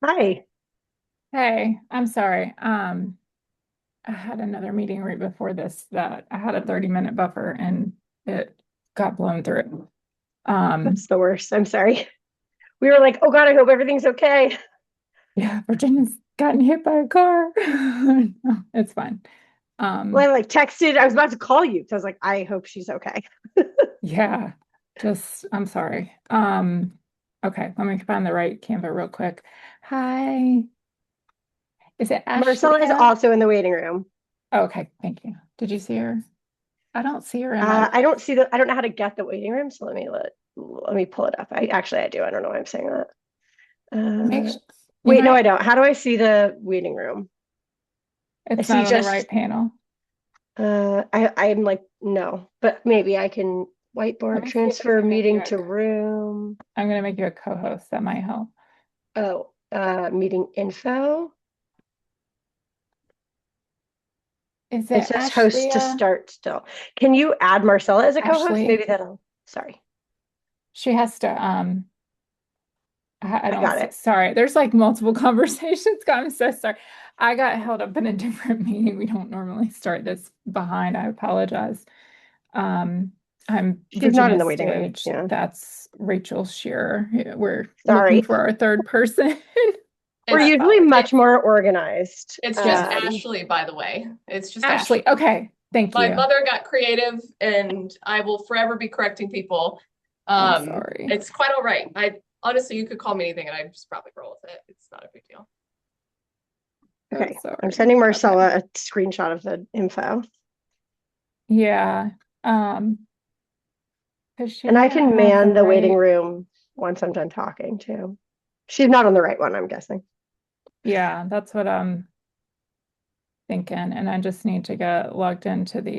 Hi. Hey, I'm sorry. I had another meeting right before this that I had a 30-minute buffer and it got blown through. Um, That's the worst. I'm sorry. We were like, oh God, I hope everything's okay. yeah, Virginia's gotten hit by a car. No, it's fine. Well, Um, I like texted, I was about to call you because I was like, I hope she's okay. yeah, I'm sorry. Okay, let me find the right Canva real quick. Hi, is it Marcella is Ashlea? also in the waiting room. Oh, okay, thank you. Did you see her? I don't see her in my, I don't know how to get the waiting room. So let me pull it up. I do. I don't know why I'm saying that. make, Uh, you wait, no, I might, don't. How do I see the waiting room? I it's see not on the just, right panel. I'm like, no, but maybe I can Let whiteboard me see if I transfer can make you meeting a, to room. I'm going to make you a co-host. That might help. Oh, meeting info. Is It it says host to Ashlea? start still. Can you add Marcella as a co-host? Ashley? Maybe that'll, sorry, She has to, I I don't got see, it. sorry. There's like multiple conversations. God, I'm so sorry. I got held up in a different meeting. We don't normally start this behind. I apologize. Um, I'm She's not in Virginia the waiting room. Stage. Yeah, That's Rachel Shearer. We're looking sorry. for our third person. We're I It's usually apologize. much more organized. it's just Yes. Ashley, by the way. It's just Ashley. Ashley. Okay. Thank My you. mother got creative, and I will forever be correcting people. I'm sorry. It's quite all right. I honestly, you could call me anything, and I'd just probably roll with it. It's not a big deal. So Okay, I'm sorry. sending Okay. Marcella a screenshot of the info. Yeah. Because she And I didn't can have the man the waiting right. room once I'm done talking too. She's not on the right one, I'm guessing. Yeah, that's what I'm thinking. And I just need to get logged into the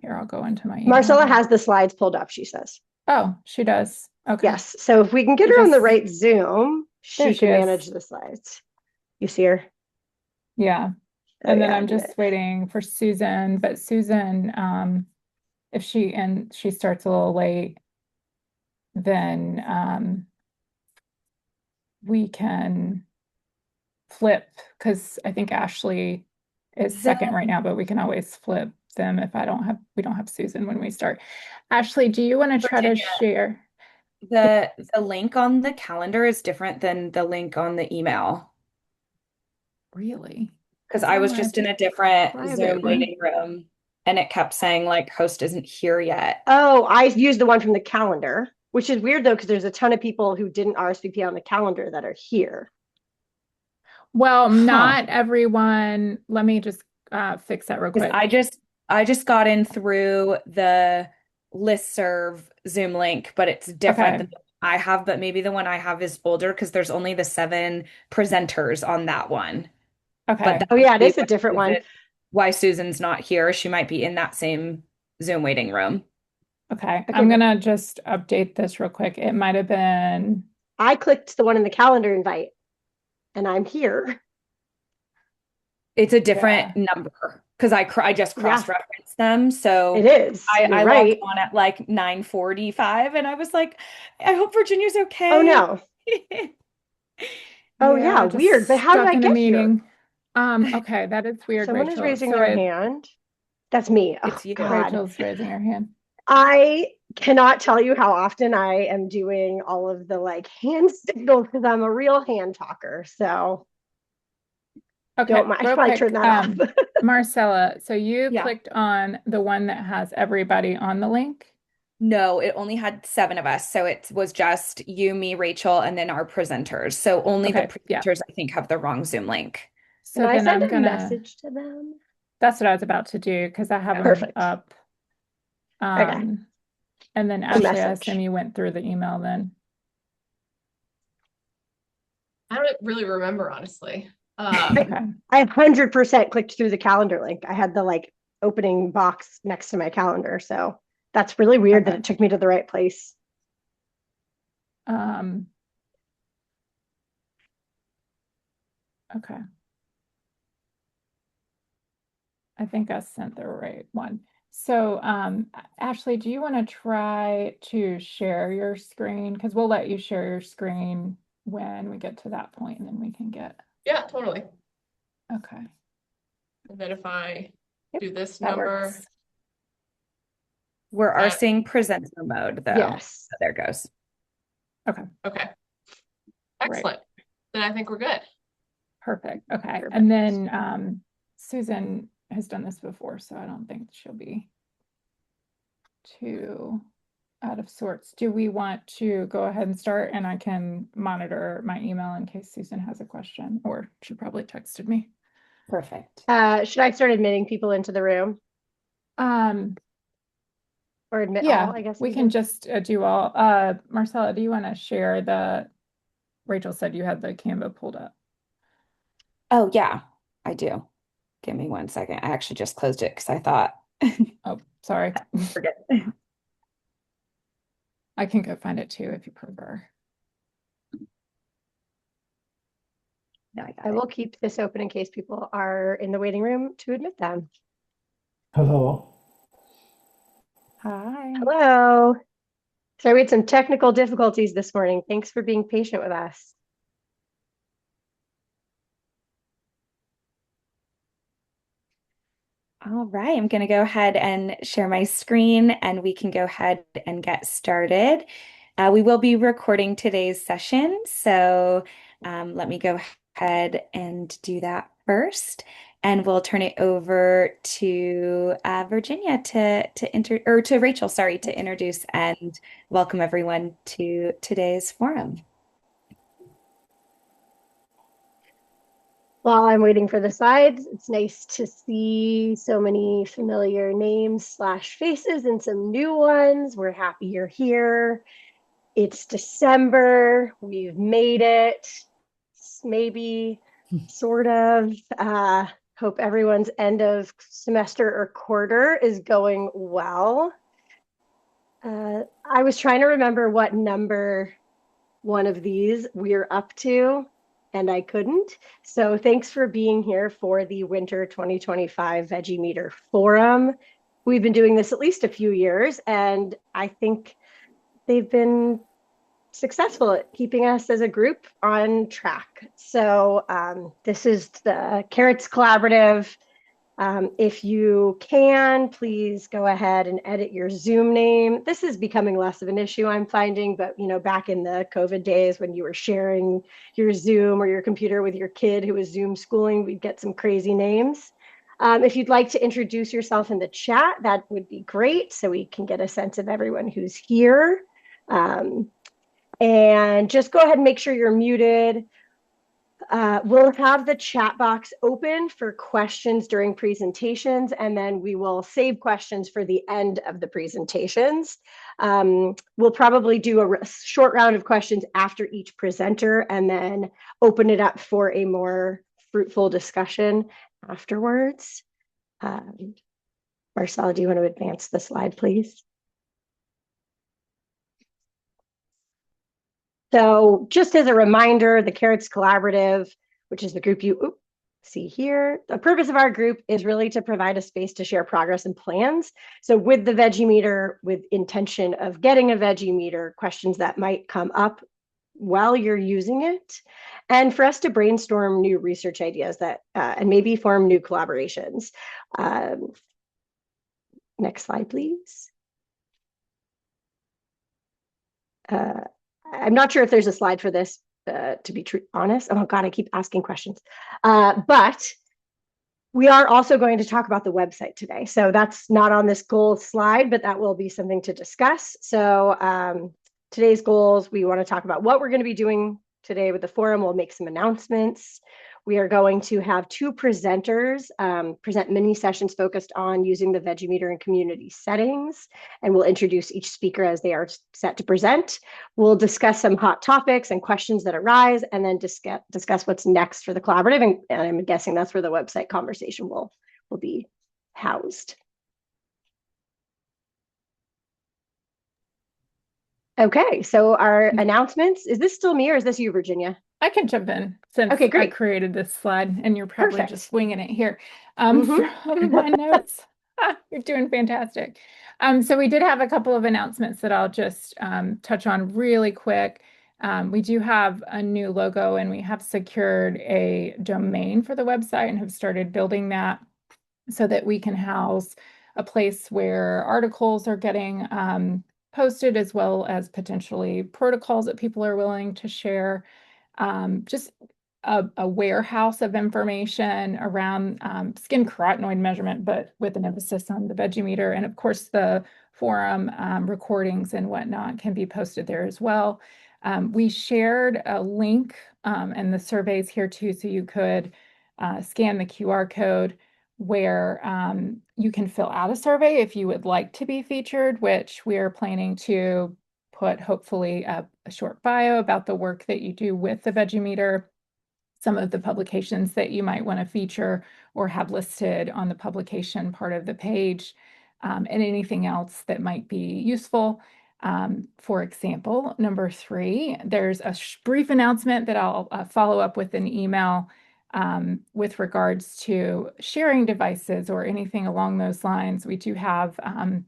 here, I'll go into my email Marcella here. has the slides pulled up, she says. Oh, she does. Okay. Yes. So if we can get You her on the just right Zoom, there she she can manage is. the slides. You see her? Yeah. Oh And then yeah, I'm admit. just waiting for Susan, but Susan, if she starts a little late, then we can flip because I think Ashley is The second right now, but we can always flip them if we don't have Susan when we start. Ashley, do you want to try to Virginia, share? the link on the calendar is different than the link on the email Really? because It's I on was my just in a different private Zoom room. waiting room and it kept saying like host isn't here yet. Oh, I used the one from the calendar, which is weird though, because there's a ton of people who didn't RSVP on the calendar that are here. Well, Huh. not everyone. Let me just fix that real Because quick. I just got in through the listserv Zoom link, but it's different Okay. than the one I have, but maybe the one I have is older because there's only the 7 presenters on that one. But Okay. that Oh might yeah, it be is a different one. why Susan's not here. She might be in that same Zoom waiting room. Okay. Okay, I'm gonna just update this real quick. It might have been, I clicked the one in the calendar invite, and I'm here. It's a different yeah. number because I just Yeah, cross-referenced them. it So is. You're I logged right. on at like 9:45 and I was like, I hope Virginia's Oh okay. no. Oh yeah, Yeah, weird. But just how did stuck I in a get here? meeting. Okay, that is weird, Someone is Rachel. raising So their hand. That's me. Oh It's you. God. Rachel's raising her hand. I cannot tell you how often I am doing all of the like hand signals because I'm a real hand talker. So Okay, don't mind. I should real probably turn quick. that off. Marcella, so you Yeah. clicked on the one that has everybody on the link. No, it only had 7 of us. So it was just you, me, Rachel, and then our presenters. So only the Okay, yeah. presenters, I think, have the wrong Zoom link. Can So I then send I'm a gonna, message to them? that's what I was about to do because I have them Perfect. up. Okay. Um, and then A Ashley, I assume message. you went through the email then. I don't really remember, honestly. I, Okay. I 100% clicked through the calendar link. I had the like opening box next to my calendar. So that's really weird that Okay. it took me to the right place. Um, okay. I think I sent the right one. So, Ashley, do you want to try to share your screen? Because we'll let you share your screen when we get to that point, and then we can get, Yeah, totally. okay. And then if I Yep, do this that number, works. We're that- seeing presenter mode though. Yes. So there it goes. okay. Excellent. Then I think we're good. Perfect. Okay. Perfect. And then Susan has done this before, so I don't think she'll be too out of sorts. Do we want to go ahead and start, and I can monitor my email in case Susan has a question, or she probably texted me. Perfect. Should I start admitting people into the room or admit Yeah, all, I guess? we you can just do all. Marcella, do you want to share Rachel said you had the Canva pulled up. Oh yeah, I do. Give me 1 second. I actually just closed it because I thought Oh, sorry. forget. I can go find it too if you prefer. No, I got I it. will keep this open in case people are in the waiting room to admit them. Hello. Hi. Hello. Sorry, we had some technical difficulties this morning. Thanks for being patient with us. All right, I'm going to go ahead and share my screen and we can go ahead and get started. We will be recording today's session, so let me go ahead and do that first. And we'll turn it over to Virginia to Rachel, sorry, to introduce and welcome everyone to today's forum. While I'm waiting for the slides, it's nice to see so many familiar names / faces and some new ones. We're happy you're here. It's December. We've made it. Maybe, sort of. Hope everyone's end of semester or quarter is going well. I was trying to remember what number one of these we're up to, and I couldn't. So thanks for being here for the Winter 2025 Veggie Meter Forum. We've been doing this at least a few years, and I think they've been successful at keeping us as a group on track. So this is the Carrots Collaborative. If you can, please go ahead and edit your Zoom name. This is becoming less of an issue, I'm finding, but back in the COVID days when you were sharing your Zoom or your computer with your kid who was Zoom schooling, we'd get some crazy names. If you'd like to introduce yourself in the chat, that would be great so we can get a sense of everyone who's here. And just go ahead and make sure you're muted. We'll have the chat box open for questions during presentations, and then we will save questions for the end of the presentations. We'll probably do a short round of questions after each presenter and then open it up for a more fruitful discussion afterwards. Marcella, do you want to advance the slide, please? So just as a reminder, the Carrots Collaborative, which is the group you see here, the purpose of our group is really to provide a space to share progress and plans. So with the Veggie Meter, with intention of getting a Veggie Meter, questions that might come up while you're using it, and for us to brainstorm new research ideas that and maybe form new collaborations. Next slide, please. I'm not sure if there's a slide for this, to be honest. Oh God, I keep asking questions. But we are also going to talk about the website today. So that's not on this goals slide, but that will be something to discuss. So today's goals, we want to talk about what we're going to be doing today with the forum. We'll make some announcements. We are going to have two presenters present mini sessions focused on using the Veggie Meter in community settings, and we'll introduce each speaker as they are set to present. We'll discuss some hot topics and questions that arise, and then discuss what's next for the collaborative, and I'm guessing that's where the website conversation will be housed. Okay, so our announcements, is this still me or is this you, Virginia? I can jump in since Okay, I great. created this slide and you're probably Perfect. just winging it here. Mhm. From my notes, you're doing fantastic. So we did have a couple of announcements that I'll just touch on really quick. We do have a new logo and we have secured a domain for the website and have started building that so that we can house a place where articles are getting posted, as well as potentially protocols that people are willing to share. Just a warehouse of information around skin carotenoid measurement, but with an emphasis on the Veggie Meter. And of course, the forum recordings and whatnot can be posted there as well. We shared a link and the surveys here too, so you could scan the QR code where you can fill out a survey if you would like to be featured, which we are planning to put hopefully a short bio about the work that you do with the Veggie Meter, some of the publications that you might want to feature or have listed on the publication part of the page, and anything else that might be useful. For example, number 3, there's a brief announcement that I'll follow up with an email with regards to sharing devices or anything along those lines. We do have, I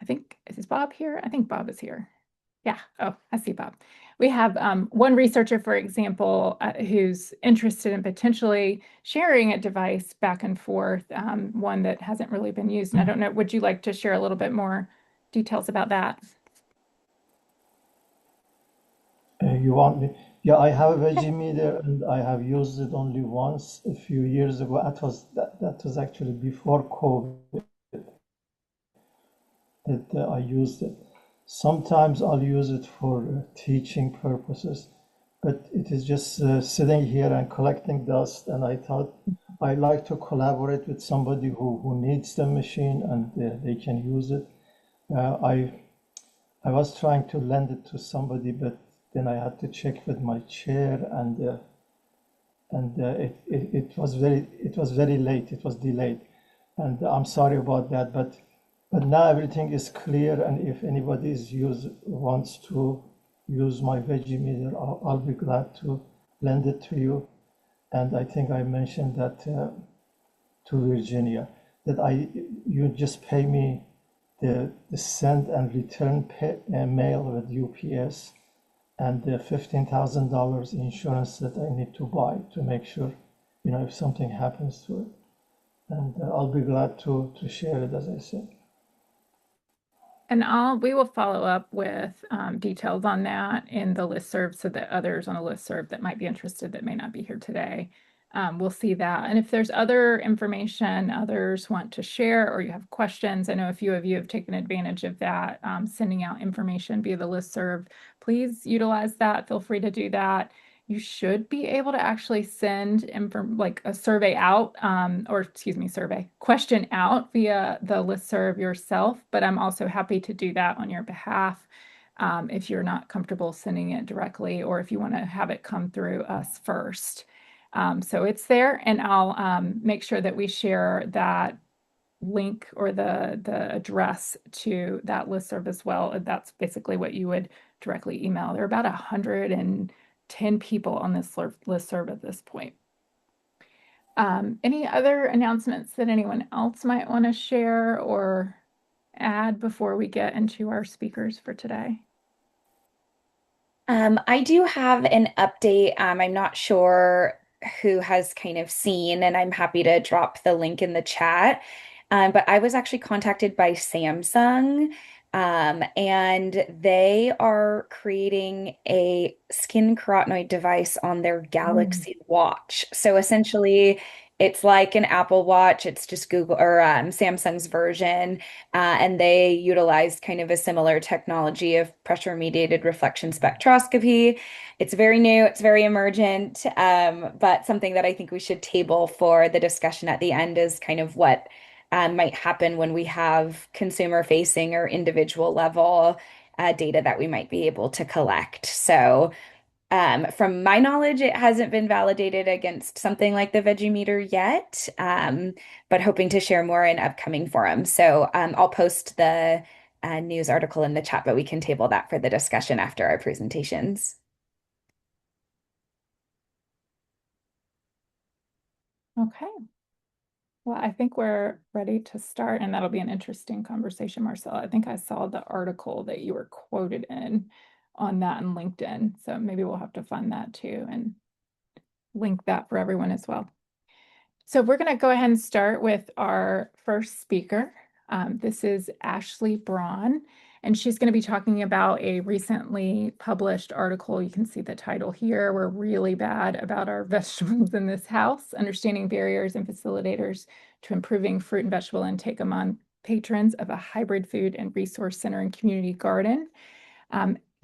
think, is Bob here? I think Bob is here. Yeah. Oh, I see Bob. We have one researcher, for example, who's interested in potentially sharing a device back and forth, one that hasn't really been used. And I don't know, would you like to share a little bit more details about that? You want me? Yeah, I have a Veggie Meter and I have used it only once a few years ago. That was actually before COVID that I used it. Sometimes I'll use it for teaching purposes, but it is just sitting here and collecting dust. And I thought I like to collaborate with somebody who needs the machine and they can use it. I was trying to lend it to somebody, but then I had to check with my chair, and it was very late. It was delayed, and I'm sorry about that. But now everything is clear, and if anybody wants to use my Veggie Meter, I'll be glad to lend it to you. And I think I mentioned that to Virginia, that you just pay me the send and return mail with UPS, and the $15,000 insurance that I need to buy to make sure, if something happens to it. And I'll be glad to share it, as I said. And we will follow up with details on that in the listserv so that others on the listserv that might be interested that may not be here today will see that. And if there's other information others want to share or you have questions, I know a few of you have taken advantage of that, sending out information via the listserv. Please utilize that. Feel free to do that. You should be able to actually send like a survey out, question out via the listserv yourself, but I'm also happy to do that on your behalf if you're not comfortable sending it directly or if you want to have it come through us first. So it's there, and I'll make sure that we share that link or the address to that listserv as well. That's basically what you would directly email. There are about 110 people on this listserv at this point. Any other announcements that anyone else might want to share or add before we get into our speakers for today? I do have an update. I'm not sure who has kind of seen, and I'm happy to drop the link in the chat. But I was actually contacted by Samsung, and they are creating a skin carotenoid device on their Galaxy Watch. So essentially, it's like an Apple Watch. It's just Google or Samsung's version, and they utilized kind of a similar technology of pressure-mediated reflection spectroscopy. It's very new, it's very emergent, but something that I think we should table for the discussion at the end is kind of what might happen when we have consumer-facing or individual level data that we might be able to collect. So from my knowledge, it hasn't been validated against something like the Veggie Meter yet, but hoping to share more in upcoming forums. So I'll post the news article in the chat, but we can table that for the discussion after our presentations. Okay. Well, I think we're ready to start, and that'll be an interesting conversation, Marcella. I think I saw the article that you were quoted in on that in LinkedIn. So maybe we'll have to fund that too and link that for everyone as well. So we're going to go ahead and start with our first speaker. This is Ashlea Braun, and she's going to be talking about a recently published article. You can see the title here. We're really bad about our vegetables in this house, understanding barriers and facilitators to improving fruit and vegetable intake among patrons of a hybrid food and resource center and community garden.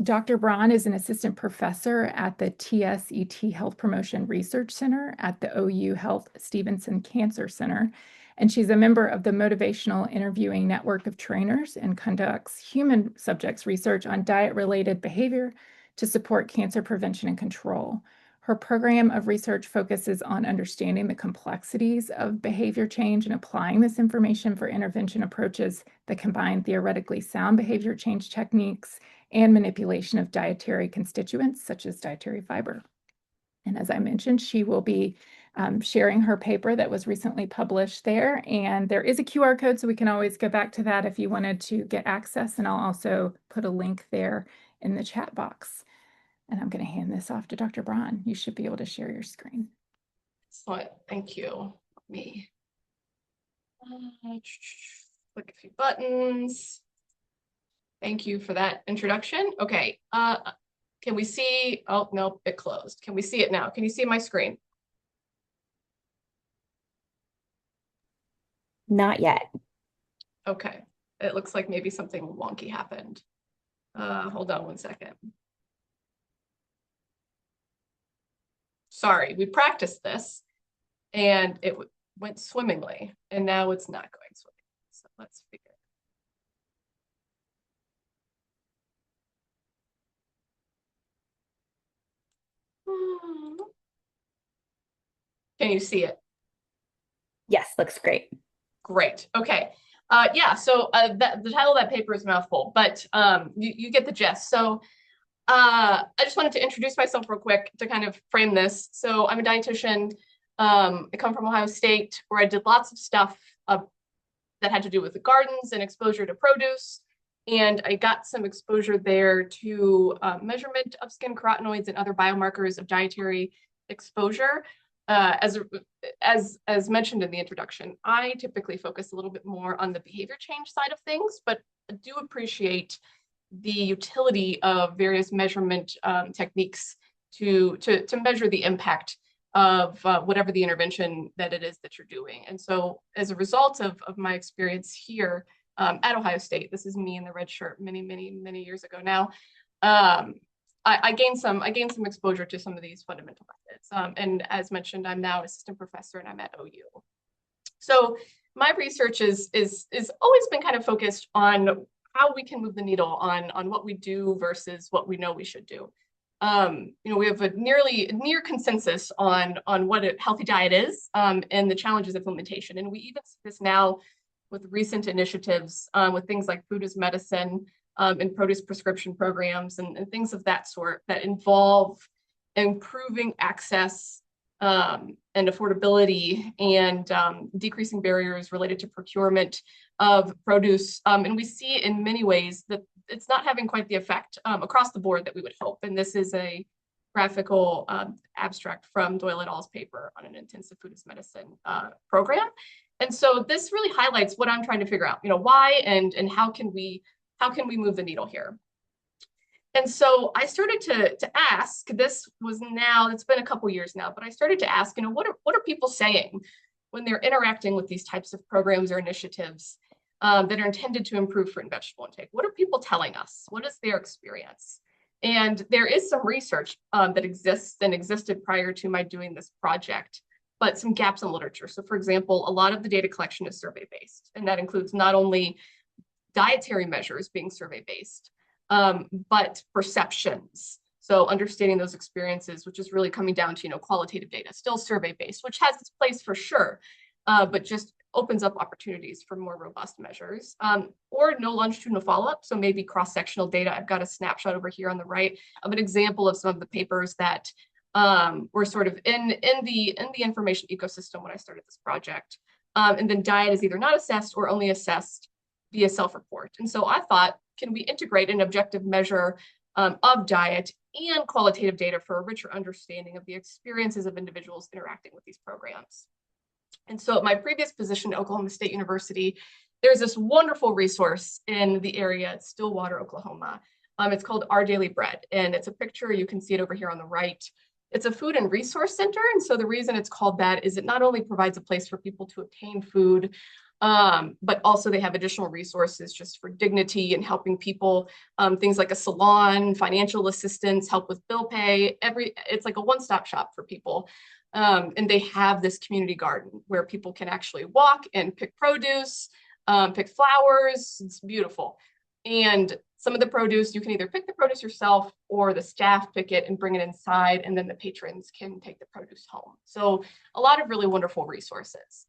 Dr. Braun is an assistant professor at the TSET Health Promotion Research Center at the OU Health Stevenson Cancer Center, and she's a member of the Motivational Interviewing Network of Trainers and conducts human subjects research on diet-related behavior to support cancer prevention and control. Her program of research focuses on understanding the complexities of behavior change and applying this information for intervention approaches that combine theoretically sound behavior change techniques and manipulation of dietary constituents such as dietary fiber. And as I mentioned, she will be sharing her paper that was recently published there. And there is a QR code, so we can always go back to that if you wanted to get access. And I'll also put a link there in the chat box. And I'm going to hand this off to Dr. Braun. You should be able to share your screen. Excellent. Thank you. Let me click a few buttons. Thank you for that introduction. Okay. Can we see? Oh, no, it closed. Can we see it now? Can you see my screen? Not yet. Okay. It looks like maybe something wonky happened. Hold on one second. Sorry, we practiced this and it went swimmingly, and now it's not going swimmingly. So let's figure it out. Can you see it? Yes, looks great. Great. Okay. Yeah, so the title of that paper is a mouthful, but you get the gist. So I just wanted to introduce myself real quick to kind of frame this. So I'm a dietitian. I come from Ohio State, where I did lots of stuff that had to do with the gardens and exposure to produce. And I got some exposure there to measurement of skin carotenoids and other biomarkers of dietary exposure. As mentioned in the introduction, I typically focus a little bit more on the behavior change side of things, but I do appreciate the utility of various measurement techniques to measure the impact of whatever the intervention that it is that you're doing. And so as a result of my experience here at Ohio State, this is me in the red shirt many years ago now, I gained some exposure to some of these fundamental methods. And as mentioned, I'm now an assistant professor and I'm at OU. So my research is always been kind of focused on how we can move the needle on what we do versus what we know we should do. We have a near consensus on what a healthy diet is and the challenges of implementation. And we even see this now with recent initiatives with things like food as medicine and produce prescription programs and things of that sort that involve improving access and affordability and decreasing barriers related to procurement of produce. And we see in many ways that it's not having quite the effect across the board that we would hope. And this is a graphical abstract from Doyle et al.'s paper on an intensive food as medicine program. And so this really highlights what I'm trying to figure out, why and how can we move the needle here? And so I started to ask, it's been a couple years now, but I started to ask, what are people saying when they're interacting with these types of programs or initiatives that are intended to improve fruit and vegetable intake? What are people telling us? What is their experience? And there is some research that exists and existed prior to my doing this project, but some gaps in literature. So for example, a lot of the data collection is survey-based, and that includes not only dietary measures being survey-based, but perceptions. So understanding those experiences, which is really coming down to, qualitative data, still survey-based, which has its place for sure, but just opens up opportunities for more robust measures, or no longitudinal follow-up. So maybe cross-sectional data. I've got a snapshot over here on the right of an example of some of the papers that were sort of in the information ecosystem when I started this project. And then diet is either not assessed or only assessed via self-report. And so I thought, can we integrate an objective measure of diet and qualitative data for a richer understanding of the experiences of individuals interacting with these programs. And so at my previous position at Oklahoma State University, there's this wonderful resource in the area at Stillwater, Oklahoma. It's called Our Daily Bread, and it's a picture. You can see it over here on the right. It's a food and resource center, and so the reason it's called that is it not only provides a place for people to obtain food, but also they have additional resources just for dignity and helping people, things like a salon, financial assistance, help with bill pay. It's like a one-stop shop for people. And they have this community garden where people can actually walk and pick produce, pick flowers. It's beautiful. And some of the produce, you can either pick the produce yourself or the staff pick it and bring it inside, and then the patrons can take the produce home. So a lot of really wonderful resources.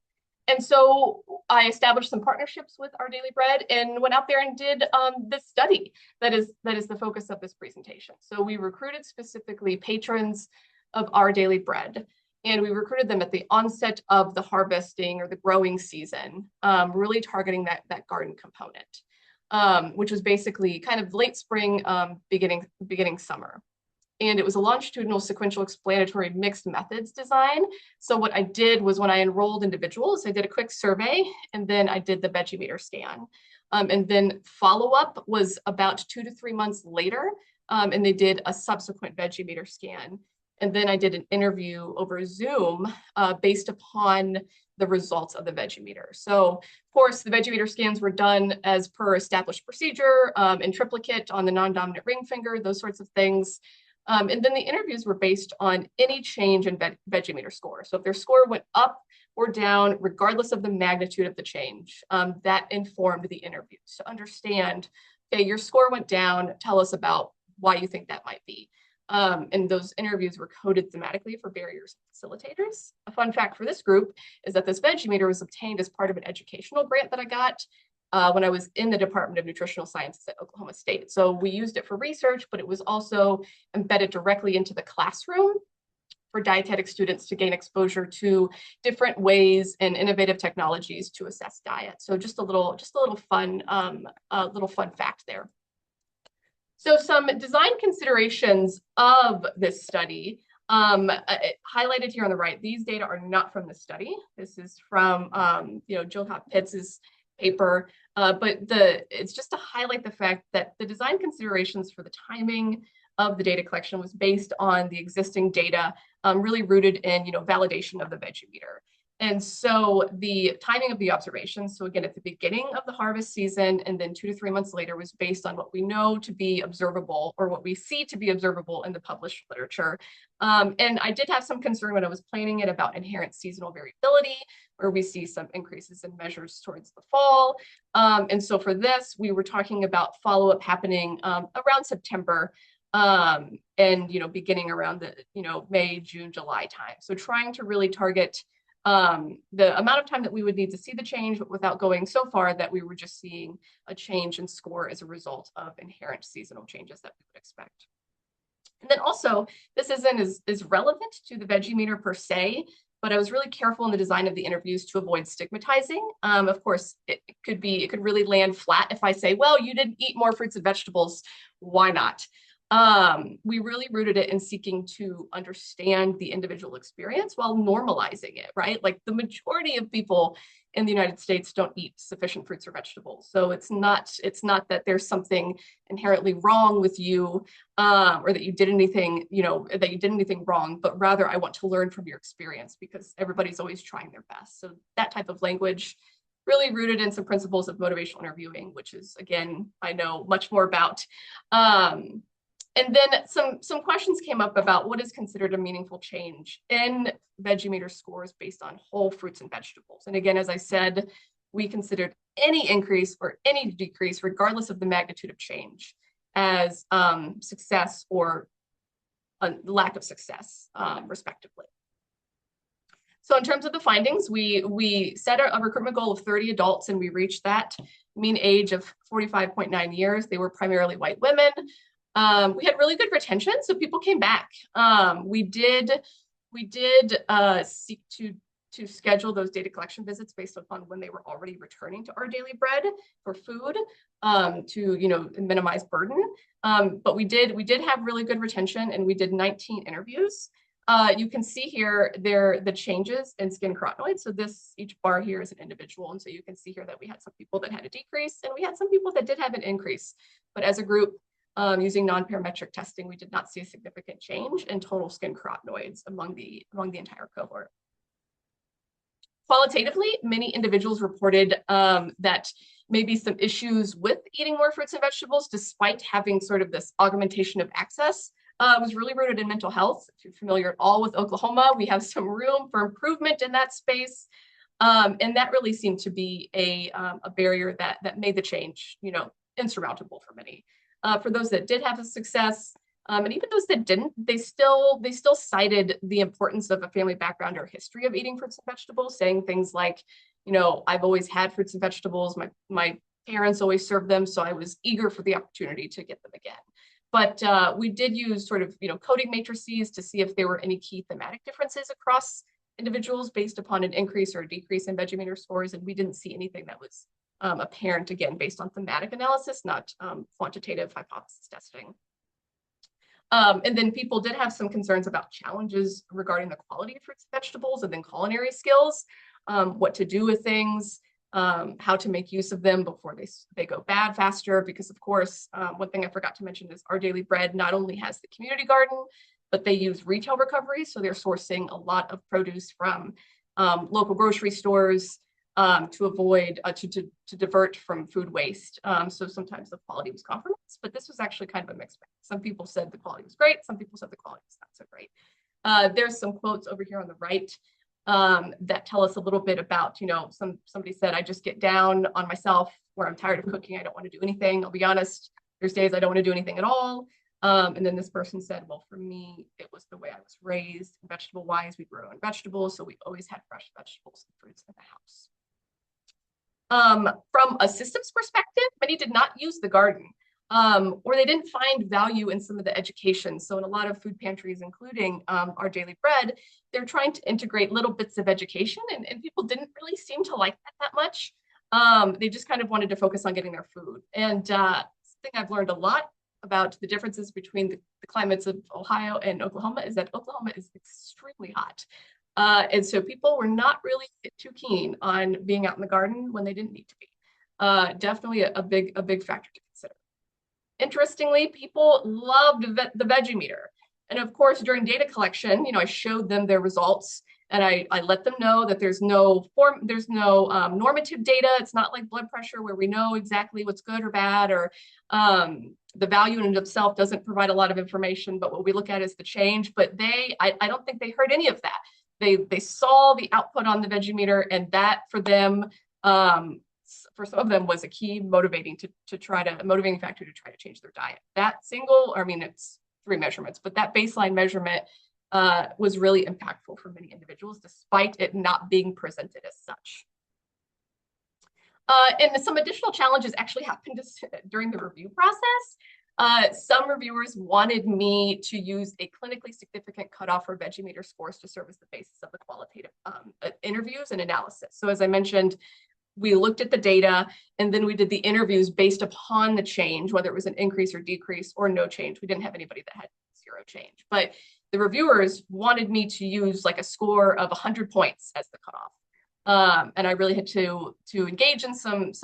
And so I established some partnerships with Our Daily Bread and went out there and did this study that is the focus of this presentation. So we recruited specifically patrons of Our Daily Bread, and we recruited them at the onset of the harvesting or the growing season, really targeting that garden component, which was basically kind of late spring, beginning summer. And it was a longitudinal sequential explanatory mixed methods design. So what I did was when I enrolled individuals, I did a quick survey, and then I did the Veggie Meter scan. And then follow-up was about 2 to 3 months later, and they did a subsequent Veggie Meter scan. And then I did an interview over Zoom based upon the results of the Veggie Meter. So of course, the Veggie Meter scans were done as per established procedure, in triplicate on the non-dominant ring finger, those sorts of things. And then the interviews were based on any change in Veggie Meter score. So if their score went up or down, regardless of the magnitude of the change, that informed the interviews to understand, okay, your score went down, tell us about why you think that might be. And those interviews were coded thematically for barriers and facilitators. A fun fact for this group is that this Veggie Meter was obtained as part of an educational grant that I got when I was in the Department of Nutritional Sciences at Oklahoma State. So we used it for research, but it was also embedded directly into the classroom for dietetic students to gain exposure to different ways and innovative technologies to assess diet. So just a little fun fact there. So some design considerations of this study, highlighted here on the right. These data are not from the study. This is from Jill Pitts' paper, but it's just to highlight the fact that the design considerations for the timing of the data collection was based on the existing data, really rooted in validation of the Veggie Meter. And so the timing of the observations, so again, at the beginning of the harvest season and then 2 to 3 months later, was based on what we know to be observable or what we see to be observable in the published literature. And I did have some concern when I was planning it about inherent seasonal variability, where we see some increases in measures towards the fall. And so for this, we were talking about follow-up happening around September, and beginning around the May, June, July time. So trying to really target the amount of time that we would need to see the change, but without going so far that we were just seeing a change in score as a result of inherent seasonal changes that we would expect. And then also, this isn't as relevant to the Veggie Meter per se, but I was really careful in the design of the interviews to avoid stigmatizing. Of course, it could really land flat if I say, well, you didn't eat more fruits and vegetables, why not? We really rooted it in seeking to understand the individual experience while normalizing it, right? Like the majority of people in the United States don't eat sufficient fruits or vegetables. So it's not that there's something inherently wrong with you, or that you did anything, wrong, but rather I want to learn from your experience because everybody's always trying their best. So that type of language really rooted in some principles of motivational interviewing, which is, again, I know much more about. And then some questions came up about what is considered a meaningful change in Veggie Meter scores based on whole fruits and vegetables. And again, as I said, we considered any increase or any decrease, regardless of the magnitude of change, as success or lack of success, respectively. So in terms of the findings, we set a recruitment goal of 30 adults, and we reached that mean age of 45.9 years. They were primarily white women. We had really good retention, so people came back. We did seek to to schedule those data collection visits based upon when they were already returning to Our Daily Bread for food, to minimize burden. But we did have really good retention, and we did 19 interviews. You can see here the changes in skin carotenoids. So each bar here is an individual, and so you can see here that we had some people that had a decrease, and we had some people that did have an increase. But as a group, using non-parametric testing, we did not see a significant change in total skin carotenoids among the entire cohort. Qualitatively, many individuals reported that maybe some issues with eating more fruits and vegetables, despite having sort of this augmentation of access, was really rooted in mental health. If you're familiar at all with Oklahoma, we have some room for improvement in that space. And that really seemed to be a barrier that made the change, insurmountable for many. For those that did have a success, and even those that didn't, they still cited the importance of a family background or history of eating fruits and vegetables, saying things like, I've always had fruits and vegetables. My parents always served them, so I was eager for the opportunity to get them again. But we did use sort of, coding matrices to see if there were any key thematic differences across individuals based upon an increase or a decrease in Veggie Meter scores, and we didn't see anything that was apparent, again, based on thematic analysis, not quantitative hypothesis testing. And then people did have some concerns about challenges regarding the quality of fruits and vegetables, and then culinary skills, what to do with things, how to make use of them before they go bad faster. Because of course, one thing I forgot to mention is Our Daily Bread not only has the community garden, but they use retail recovery. So they're sourcing a lot of produce from local grocery stores to avoid, to divert from food waste. So sometimes the quality was compromised, but this was actually kind of a mixed bag. Some people said the quality was great. Some people said the quality was not so great. There's some quotes over here on the right that tell us a little bit about, somebody said, I just get down on myself where I'm tired of cooking. I don't want to do anything. I'll be honest, there's days I don't want to do anything at all. And then this person said, well, for me, it was the way I was raised. Vegetable wise, we grow in vegetables, so we always had fresh vegetables and fruits in the house. From a systems perspective, many did not use the garden, or they didn't find value in some of the education. So in a lot of food pantries, including Our Daily Bread, they're trying to integrate little bits of education, and people didn't really seem to like that much. They just kind of wanted to focus on getting their food. And something I've learned a lot about the differences between the climates of Ohio and Oklahoma is that Oklahoma is extremely hot. And so people were not really too keen on being out in the garden when they didn't need to be. Definitely a big factor to consider. Interestingly, people loved the Veggie Meter. And of course, during data collection, I showed them their results, and I let them know that there's no normative data. It's not like blood pressure where we know exactly what's good or bad, or the value in itself doesn't provide a lot of information, but what we look at is the change. But I don't think they heard any of that. They saw the output on the Veggie Meter, and that for them, for some of them, was a key motivating factor to try to change their diet. That it's 3 measurements, but that baseline measurement was really impactful for many individuals, despite it not being presented as such. And some additional challenges actually happened during the review process. Some reviewers wanted me to use a clinically significant cutoff for Veggie Meter scores to serve as the basis of the qualitative interviews and analysis. So as I mentioned, we looked at the data, and then we did the interviews based upon the change, whether it was an increase or decrease or no change. We didn't have anybody that had 0 change, but the reviewers wanted me to use like a score of 100 points as the cutoff. And I really had to engage in some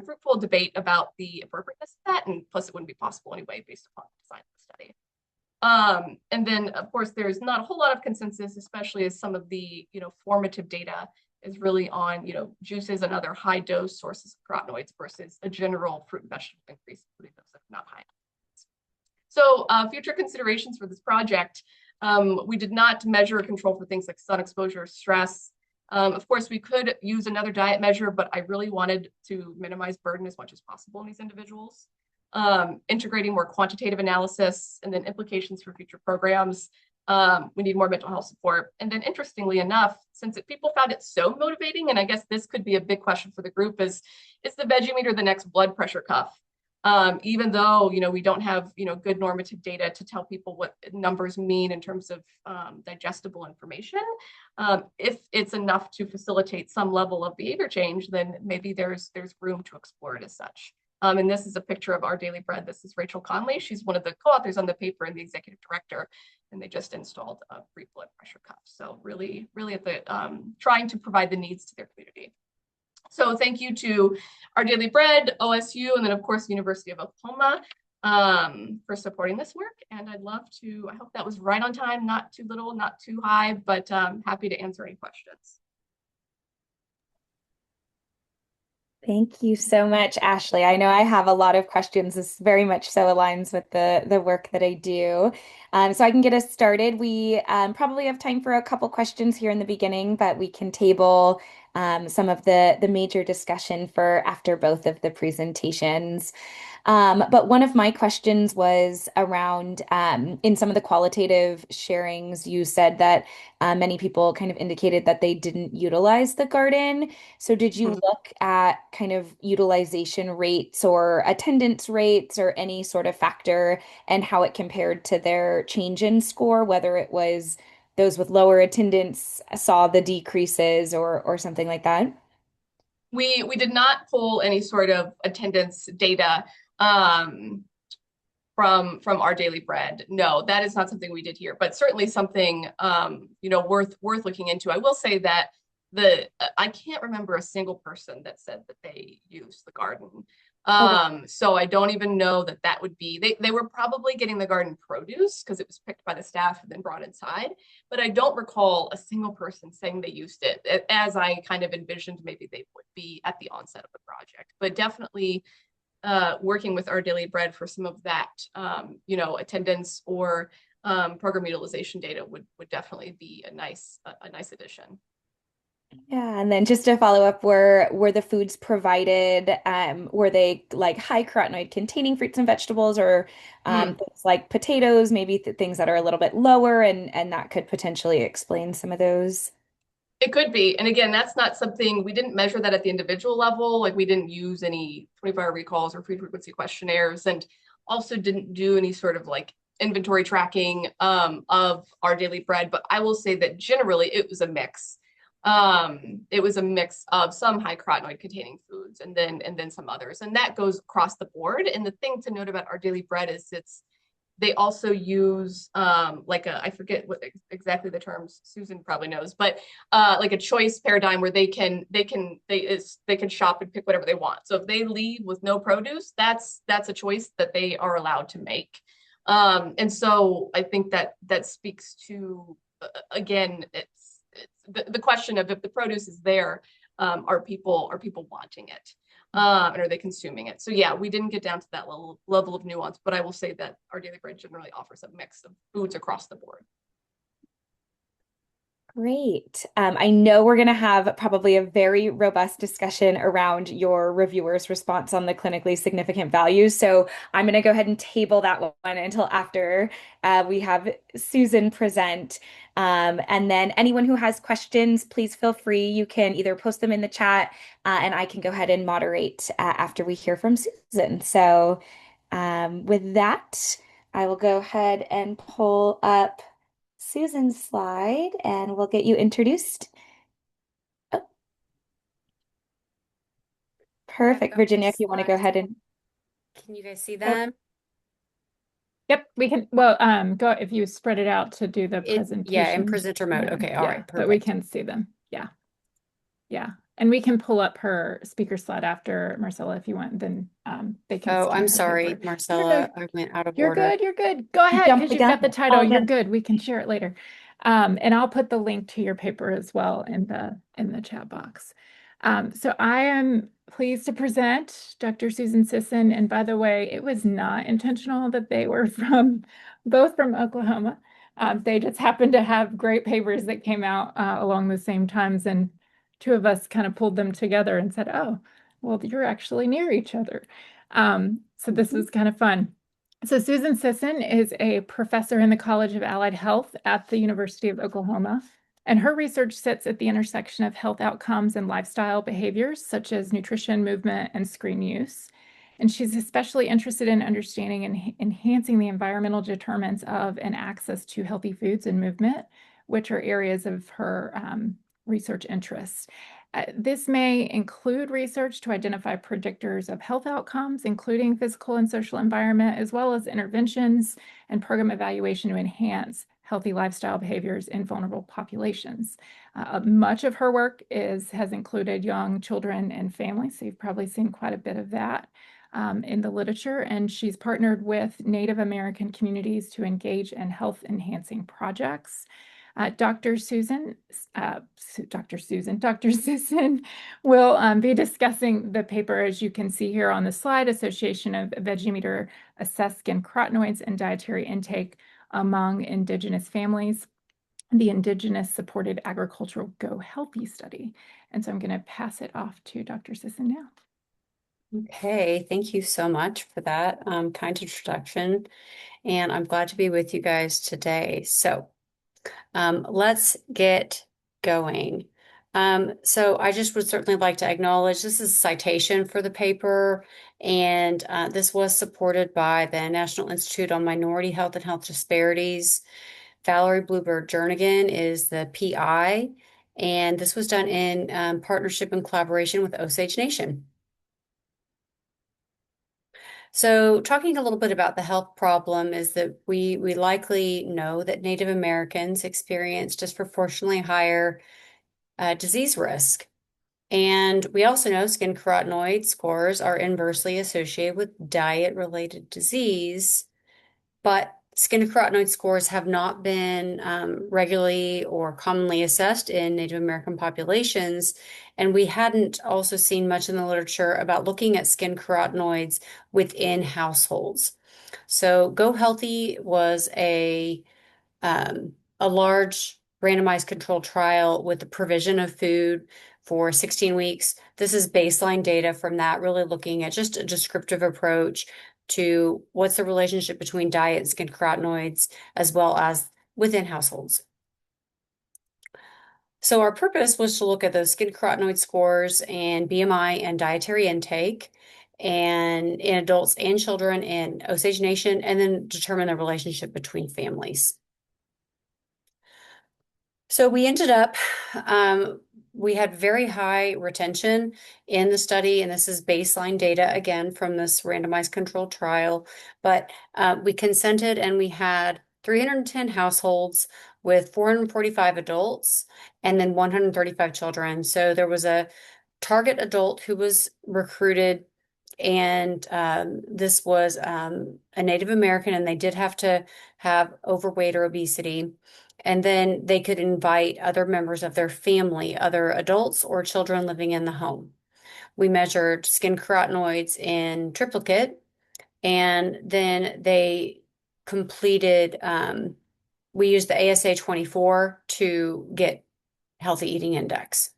fruitful debate about the appropriateness of that, and plus it wouldn't be possible anyway based upon the design of the study. And then of course there's not a whole lot of consensus, especially as some of the formative data is really on juices and other high dose sources of carotenoids versus a general fruit and vegetable increase, including those that are not high. So future considerations for this project, we did not measure or control for things like sun exposure, stress. Of course, we could use another diet measure, but I really wanted to minimize burden as much as possible in these individuals. Integrating more quantitative analysis, and then implications for future programs. We need more mental health support. And then interestingly enough, since people found it so motivating, and I guess this could be a big question for the group, is the Veggie Meter the next blood pressure cuff? Even though, we don't have, good normative data to tell people what numbers mean in terms of digestible information. If it's enough to facilitate some level of behavior change, then maybe there's room to explore it as such. And this is a picture of Our Daily Bread. This is Rachel Conley. She's one of the co-authors on the paper and the executive director, and they just installed a free blood pressure cuff. So really, really at the trying to provide the needs to their community. So thank you to Our Daily Bread, OSU, and then of course, University of Oklahoma for supporting this work. And I hope that was right on time, not too little, not too high, but happy to answer any questions. Thank you so much, Ashlea. I know I have a lot of questions. This very much so aligns with the work that I do. So I can get us started. We probably have time for a couple questions here in the beginning, but we can table some of the major discussion for after both of the presentations. But one of my questions was around in some of the qualitative sharings, you said that many people kind of indicated that they didn't utilize the garden. So did you look at kind of utilization rates or attendance rates or any sort of factor and how it compared to their change in score, whether it was those with lower attendance saw the decreases or something like that? We did not pull any sort of attendance data from Our Daily Bread. No, that is not something we did here, but certainly something worth looking into. I will say that I can't remember a single person that said that they used the garden. So I don't even know that would be, they were probably getting the garden produce because it was picked by the staff and then brought inside, but I don't recall a single person saying they used it as I kind of envisioned maybe they would be at the onset of the project. But definitely working with Our Daily Bread for some of that, attendance or program utilization data would definitely be a nice addition. Yeah, and then just to follow up, were the foods provided, were they like high carotenoid containing fruits and vegetables or things like potatoes, maybe things that are a little bit lower and that could potentially explain some of those? It could be. And again, that's not something, we didn't measure that at the individual level. Like we didn't use any 24-hour recalls or food frequency questionnaires, and also didn't do any sort of like inventory tracking of Our Daily Bread. But I will say that generally it was a mix. It was a mix of some high carotenoid containing foods and then some others. And that goes across the board. And the thing to note about Our Daily Bread is they also use I forget what exactly the terms, Susan probably knows, but like a choice paradigm where they can shop and pick whatever they want. So if they leave with no produce, that's a choice that they are allowed to make. And so I think that speaks to again, it's the question of if the produce is there, are people wanting it? And are they consuming it? So yeah, we didn't get down to that level of nuance, but I will say that Our Daily Bread generally offers a mix of foods across the board. Great. I know we're going to have probably a very robust discussion around your reviewers' response on the clinically significant values. So I'm going to go ahead and table that one until after we have Susan present. And then anyone who has questions, please feel free. You can either post them in the chat and I can go ahead and moderate after we hear from Susan. So with that, I will go ahead and pull up Susan's slide and we'll get you introduced. Oh. Perfect. Virginia, if you want to go ahead and can you guys see them? Yep, we can. Well, go if you spread it out to do the presentation. Yeah, in presenter mode. Okay, all right, perfect. But we can see them. Yeah. Yeah. And we can pull up her speaker slide after Marcella if you want, then they can. Oh, I'm sorry, Marcella. I went out of order. You're good. Go ahead, because you've got the title. You're good. We can share it later. And I'll put the link to your paper as well in the chat box. So I am pleased to present Dr. Susan Sisson. And by the way, it was not intentional that they were both from Oklahoma. They just happened to have great papers that came out along the same times. And two of us kind of pulled them together and said, oh, well, you're actually near each other. So this was kind of fun. So Susan Sisson is a professor in the College of Allied Health at the University of Oklahoma. And her research sits at the intersection of health outcomes and lifestyle behaviors, such as nutrition, movement, and screen use. And she's especially interested in understanding and enhancing the environmental determinants of and access to healthy foods and movement, which are areas of her research interests. This may include research to identify predictors of health outcomes, including physical and social environment, as well as interventions and program evaluation to enhance healthy lifestyle behaviors in vulnerable populations. Much of her work has included young children and families, so you've probably seen quite a bit of that in the literature, and she's partnered with Native American communities to engage in health-enhancing projects. Dr. Sisson will be discussing the paper, as you can see here on the slide, Association of Veggie Meter Assessed Skin Carotenoids and Dietary Intake Among Indigenous Families, the Indigenous Supported Agricultural Go Healthy Study. And so I'm going to pass it off to Dr. Sisson now. Okay, thank you so much for that kind introduction. And I'm glad to be with you guys today. So let's get going. So I just would certainly like to acknowledge this is a citation for the paper, and this was supported by the National Institute on Minority Health and Health Disparities. Valerie Bluebird Jernigan is the PI, and this was done in partnership and collaboration with Osage Nation. So talking a little bit about the health problem is that we likely know that Native Americans experience disproportionately higher disease risk. And we also know skin carotenoid scores are inversely associated with diet-related disease, but skin carotenoid scores have not been regularly or commonly assessed in Native American populations. And we hadn't also seen much in the literature about looking at skin carotenoids within households. So Go Healthy was a large randomized controlled trial with the provision of food for 16 weeks. This is baseline data from that, really looking at just a descriptive approach to what's the relationship between diet and skin carotenoids, as well as within households. So our purpose was to look at those skin carotenoid scores and BMI and dietary intake and in adults and children in Osage Nation, and then determine the relationship between families. So we ended up, we had very high retention in the study, and this is baseline data again from this randomized controlled trial, but we consented and we had 310 households with 445 adults and then 135 children. So there was a target adult who was recruited, and this was a Native American, and they did have to have overweight or obesity. And then they could invite other members of their family, other adults or children living in the home. We measured skin carotenoids in triplicate, and then they completed, we used the ASA 24 to get healthy eating index.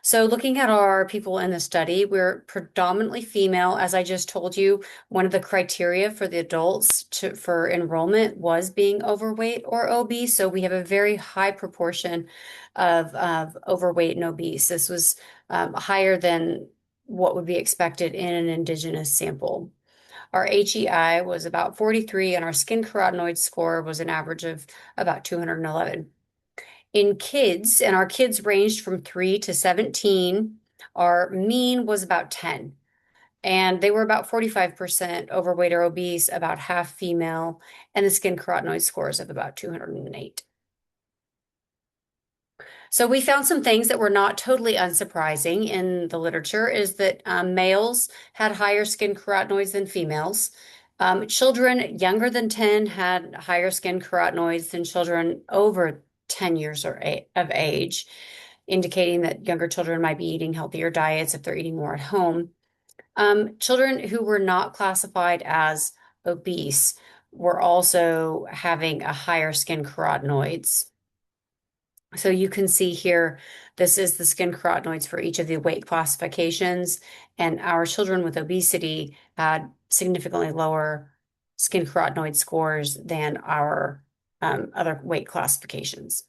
So looking at our people in the study, we're predominantly female. As I just told you, one of the criteria for the adults for enrollment was being overweight or obese. So we have a very high proportion of overweight and obese. This was higher than what would be expected in an Indigenous sample. Our HEI was about 43, and our skin carotenoid score was an average of about 211. In kids, and our kids ranged from 3 to 17, our mean was about 10. And they were about 45% overweight or obese, about half female, and the skin carotenoid scores of about 208. So we found some things that were not totally unsurprising in the literature is that males had higher skin carotenoids than females. Children younger than 10 had higher skin carotenoids than children over 10 years of age, indicating that younger children might be eating healthier diets if they're eating more at home. Children who were not classified as obese were also having a higher skin carotenoids. So you can see here, this is the skin carotenoids for each of the weight classifications, and our children with obesity had significantly lower skin carotenoid scores than our other weight classifications.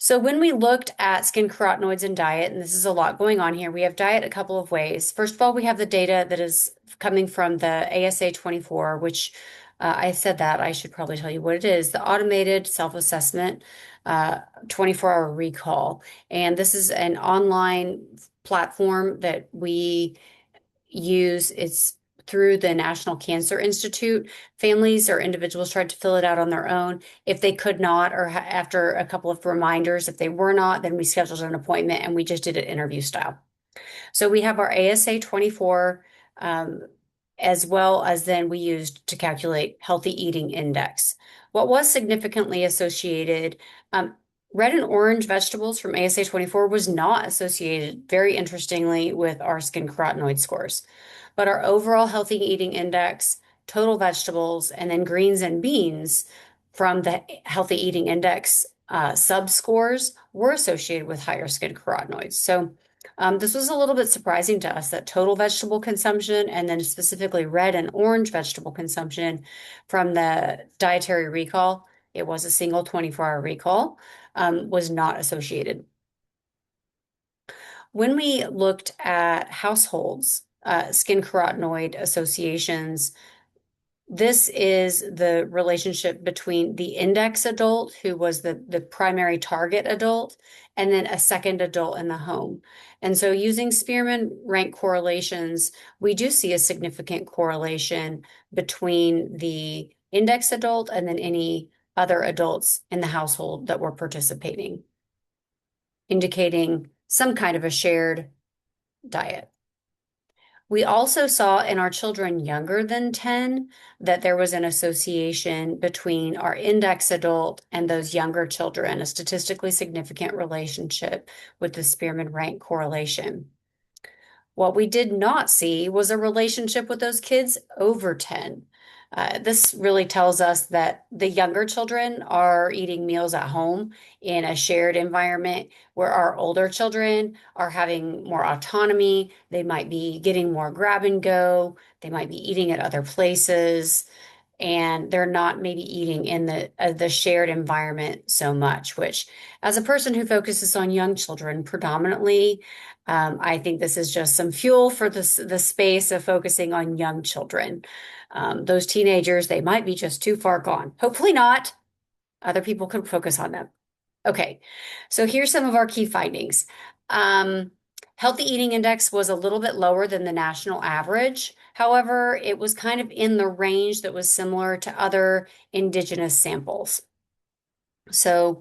So when we looked at skin carotenoids and diet, and this is a lot going on here, we have diet a couple of ways. First of all, we have the data that is coming from the ASA 24, which I said that I should probably tell you what it is, the automated self-assessment 24-hour recall. And this is an online platform that we use. It's through the National Cancer Institute. Families or individuals tried to fill it out on their own. If they could not, or after a couple of reminders, if they were not, then we scheduled an appointment and we just did it interview style. So we have our ASA 24, as well as then we used to calculate healthy eating index. What was significantly associated, red and orange vegetables from ASA 24 was not associated, very interestingly, with our skin carotenoid scores. But our overall healthy eating index, total vegetables, and then greens and beans from the healthy eating index sub-scores were associated with higher skin carotenoids. So this was a little bit surprising to us that total vegetable consumption and then specifically red and orange vegetable consumption from the dietary recall, it was a single 24-hour recall, was not associated. When we looked at households, skin carotenoid associations, this is the relationship between the index adult, who was the primary target adult, and then a second adult in the home. And so using Spearman rank correlations, we do see a significant correlation between the index adult and then any other adults in the household that were participating, indicating some kind of a shared diet. We also saw in our children younger than 10 that there was an association between our index adult and those younger children, a statistically significant relationship with the Spearman rank correlation. What we did not see was a relationship with those kids over 10. This really tells us that the younger children are eating meals at home in a shared environment, where our older children are having more autonomy. They might be getting more grab and go. They might be eating at other places, and they're not maybe eating in the shared environment so much, which, as a person who focuses on young children predominantly, I think this is just some fuel for the space of focusing on young children. Those teenagers, they might be just too far gone. Hopefully not. Other people can focus on them. Okay, so here's some of our key findings. Healthy eating index was a little bit lower than the national average. However, it was kind of in the range that was similar to other Indigenous samples. So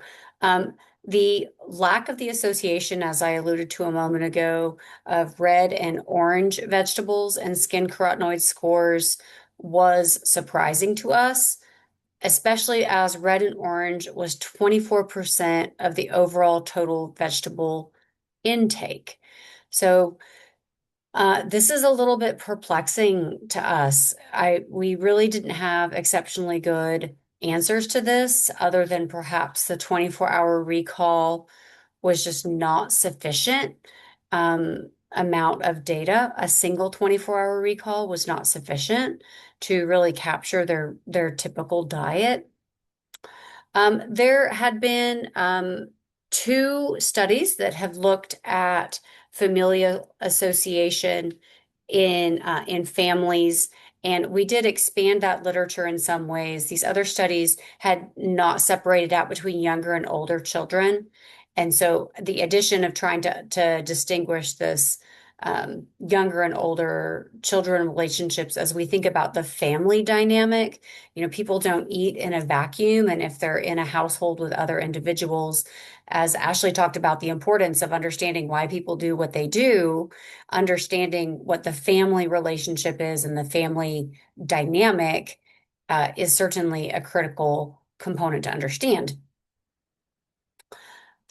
the lack of the association, as I alluded to a moment ago, of red and orange vegetables and skin carotenoid scores was surprising to us, especially as red and orange was 24% of the overall total vegetable intake. So this is a little bit perplexing to us. We really didn't have exceptionally good answers to this, other than perhaps the 24-hour recall was just not sufficient amount of data. A single 24-hour recall was not sufficient to really capture their typical diet. There had been 2 studies that have looked at familial association in families, and we did expand that literature in some ways. These other studies had not separated out between younger and older children. And so the addition of trying to distinguish this younger and older children relationships as we think about the family dynamic, people don't eat in a vacuum. And if they're in a household with other individuals, as Ashlea talked about, the importance of understanding why people do what they do, understanding what the family relationship is and the family dynamic is certainly a critical component to understand.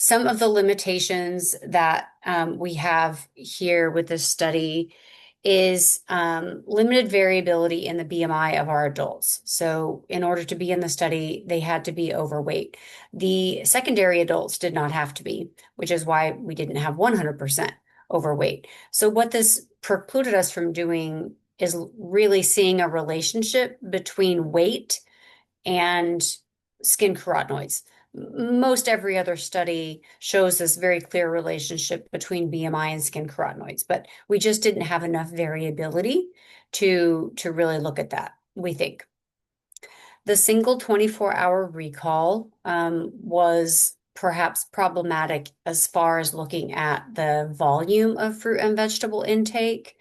Some of the limitations that we have here with this study is limited variability in the BMI of our adults. So in order to be in the study, they had to be overweight. The secondary adults did not have to be, which is why we didn't have 100% overweight. So what this precluded us from doing is really seeing a relationship between weight and skin carotenoids. most every other study shows this very clear relationship between BMI and skin carotenoids, but we just didn't have enough variability to really look at that, we think. The single 24-hour recall was perhaps problematic as far as looking at the volume of fruit and vegetable intake.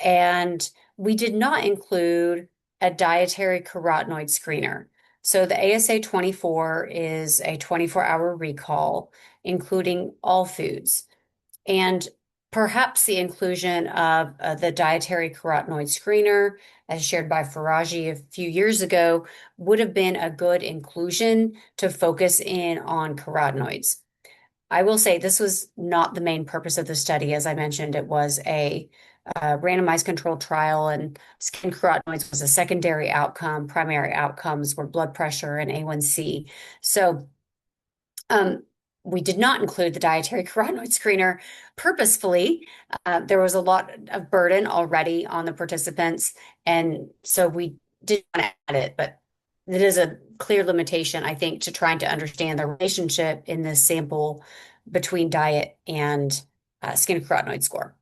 And we did not include a dietary carotenoid screener. So the ASA 24 is a 24-hour recall, including all foods. And perhaps the inclusion of the dietary carotenoid screener, as shared by Faraji a few years ago, would have been a good inclusion to focus in on carotenoids. I will say this was not the main purpose of the study. As I mentioned, it was a randomized controlled trial, and skin carotenoids was a secondary outcome. Primary outcomes were blood pressure and A1C. So we did not include the dietary carotenoid screener purposefully. There was a lot of burden already on the participants, and so we did not add it, but it is a clear limitation, I think, to trying to understand the relationship in this sample between diet and skin carotenoid score.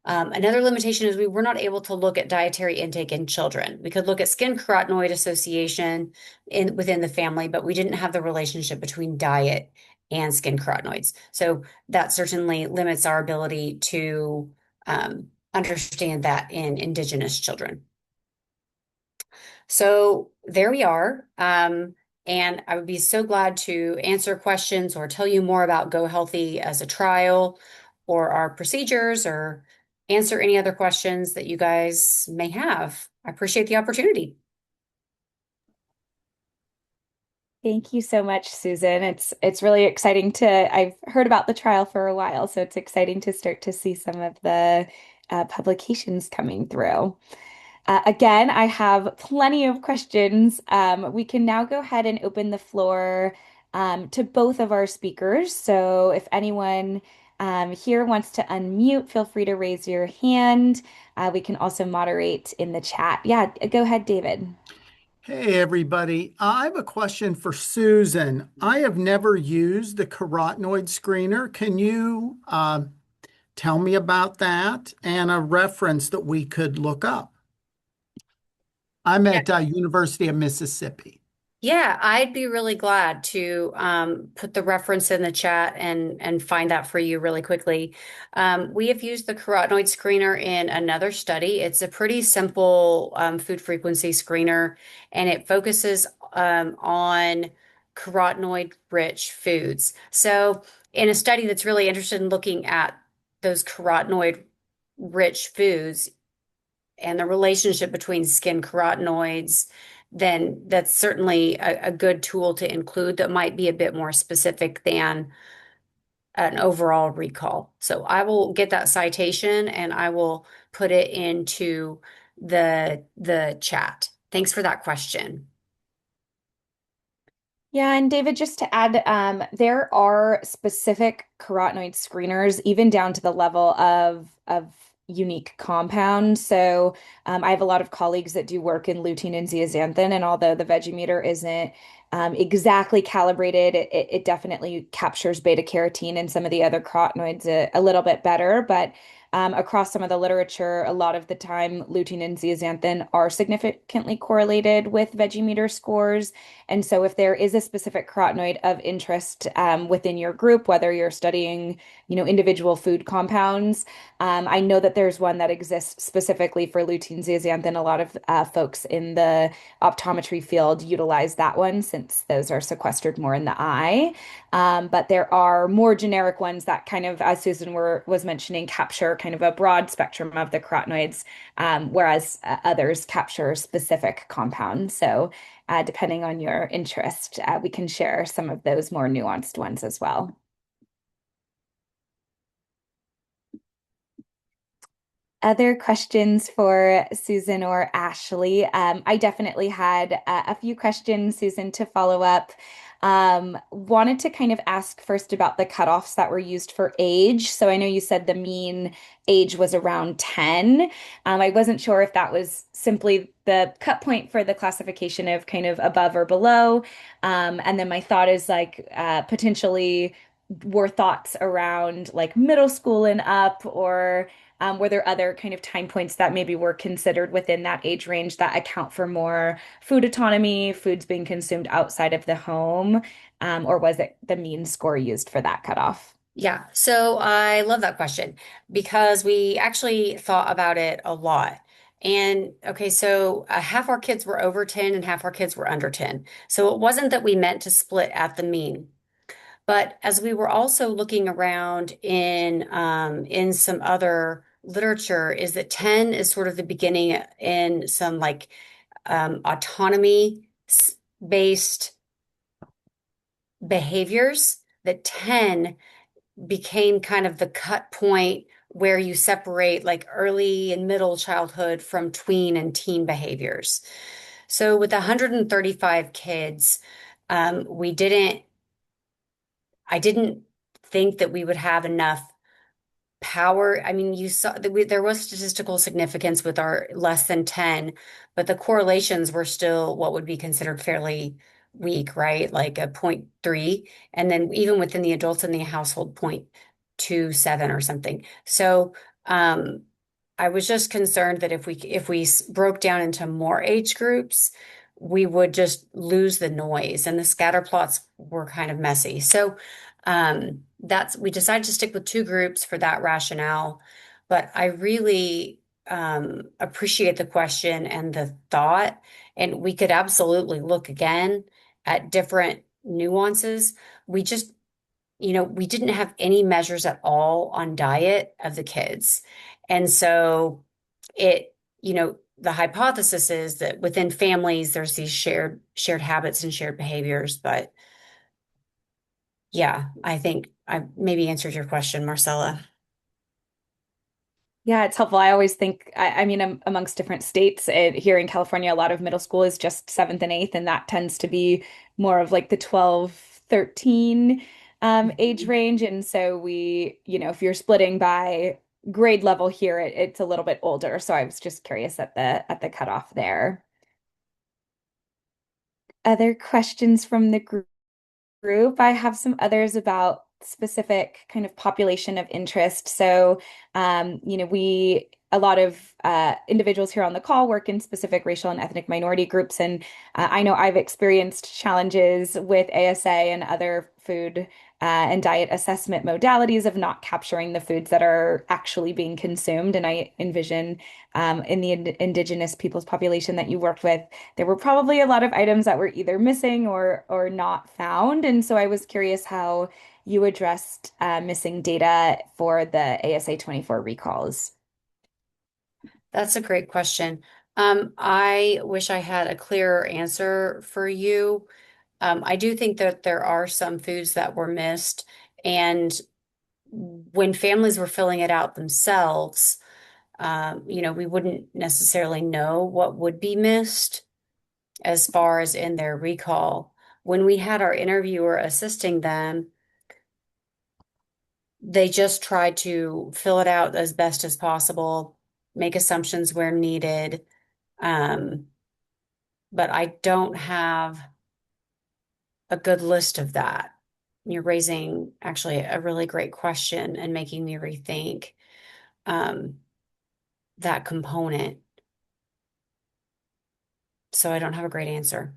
Another limitation is we were not able to look at dietary intake in children. We could look at skin carotenoid association within the family, but we didn't have the relationship between diet and skin carotenoids. So that certainly limits our ability to understand that in Indigenous children. So there we are. And I would be so glad to answer questions or tell you more about Go Healthy as a trial or our procedures, or answer any other questions that you guys may have. I appreciate the opportunity. Thank you so much, Susan. It's really exciting I've heard about the trial for a while, so it's exciting to start to see some of the publications coming through. Again, I have plenty of questions. We can now go ahead and open the floor to both of our speakers. So if anyone here wants to unmute, feel free to raise your hand. We can also moderate in the chat. Yeah, go ahead, David. Hey, everybody. I have a question for Susan. I have never used the carotenoid screener. Can you tell me about that and a reference that we could look up? I'm at University of Mississippi. Yeah, I'd be really glad to put the reference in the chat and find that for you really quickly. We have used the carotenoid screener in another study. It's a pretty simple food frequency screener, and it focuses on carotenoid-rich foods. So in a study that's really interested in looking at those carotenoid-rich foods and the relationship between skin carotenoids, then that's certainly a good tool to include that might be a bit more specific than an overall recall. So I will get that citation and I will put it into the chat. Thanks for that question. Yeah, and David, just to add, there are specific carotenoid screeners, even down to the level of unique compounds. So I have a lot of colleagues that do work in lutein and zeaxanthin, and although the Veggie Meter isn't exactly calibrated, it definitely captures beta carotene and some of the other carotenoids a little bit better. But across some of the literature, a lot of the time, lutein and zeaxanthin are significantly correlated with Veggie Meter scores. And so if there is a specific carotenoid of interest within your group, whether you're studying, individual food compounds, I know that there's one that exists specifically for lutein zeaxanthin. A lot of folks in the optometry field utilize that one since those are sequestered more in the eye. But there are more generic ones that kind of, as Susan was mentioning, capture kind of a broad spectrum of the carotenoids, whereas others capture specific compounds. So depending on your interest, we can share some of those more nuanced ones as well. Other questions for Susan or Ashley? I definitely had a few questions, Susan, to follow up. Wanted to kind of ask first about the cutoffs that were used for age. So I know you said the mean age was around 10. I wasn't sure if that was simply the cut point for the classification of kind of above or below. And then my thought is like potentially were thoughts around like middle school and up, or were there other kind of time points that maybe were considered within that age range that account for more food autonomy, foods being consumed outside of the home, or was it the mean score used for that cutoff? Yeah, so I love that question because we actually thought about it a lot. And okay, so half our kids were over 10 and half our kids were under 10. So it wasn't that we meant to split at the mean. But as we were also looking around in some other literature, is that 10 is sort of the beginning in some like autonomy based behaviors, that 10 became kind of the cut point where you separate like early and middle childhood from tween and teen behaviors. So with 135 kids, we didn't I didn't think that we would have enough power. I mean, you saw that there was statistical significance with our less than 10, but the correlations were still what would be considered fairly weak, right? Like a 0.3. And then even within the adults in the household, 0.27 or something. So I was just concerned that if we broke down into more age groups, we would just lose the noise, and the scatter plots were kind of messy. So we decided to stick with two groups for that rationale. But I really appreciate the question and the thought, and we could absolutely look again at different nuances. We just, we didn't have any measures at all on diet of the kids. And so the hypothesis is that within families, there's these shared habits and shared behaviors. But yeah, I think I maybe answered your question, Marcella. Yeah, it's helpful. I always think, I mean, amongst different states, here in California, a lot of middle school is just seventh and eighth, and that tends to be more of like the 12, 13 age range. And so if you're splitting by grade level here, it's a little bit older. So I was just curious at the cutoff there. Other questions from the group? I have some others about specific kind of population of interest. So, a lot of individuals here on the call work in specific racial and ethnic minority groups. And I know I've experienced challenges with ASA and other food and diet assessment modalities of not capturing the foods that are actually being consumed. And I envision in the Indigenous people's population that you worked with, there were probably a lot of items that were either missing or not found. And so I was curious how you addressed missing data for the ASA 24 recalls. That's a great question. I wish I had a clearer answer for you. I do think that there are some foods that were missed, and when families were filling it out themselves, we wouldn't necessarily know what would be missed as far as in their recall. When we had our interviewer assisting them, they just tried to fill it out as best as possible, make assumptions where needed. But I don't have a good list of that. You're raising actually a really great question and making me rethink that component. So I don't have a great answer.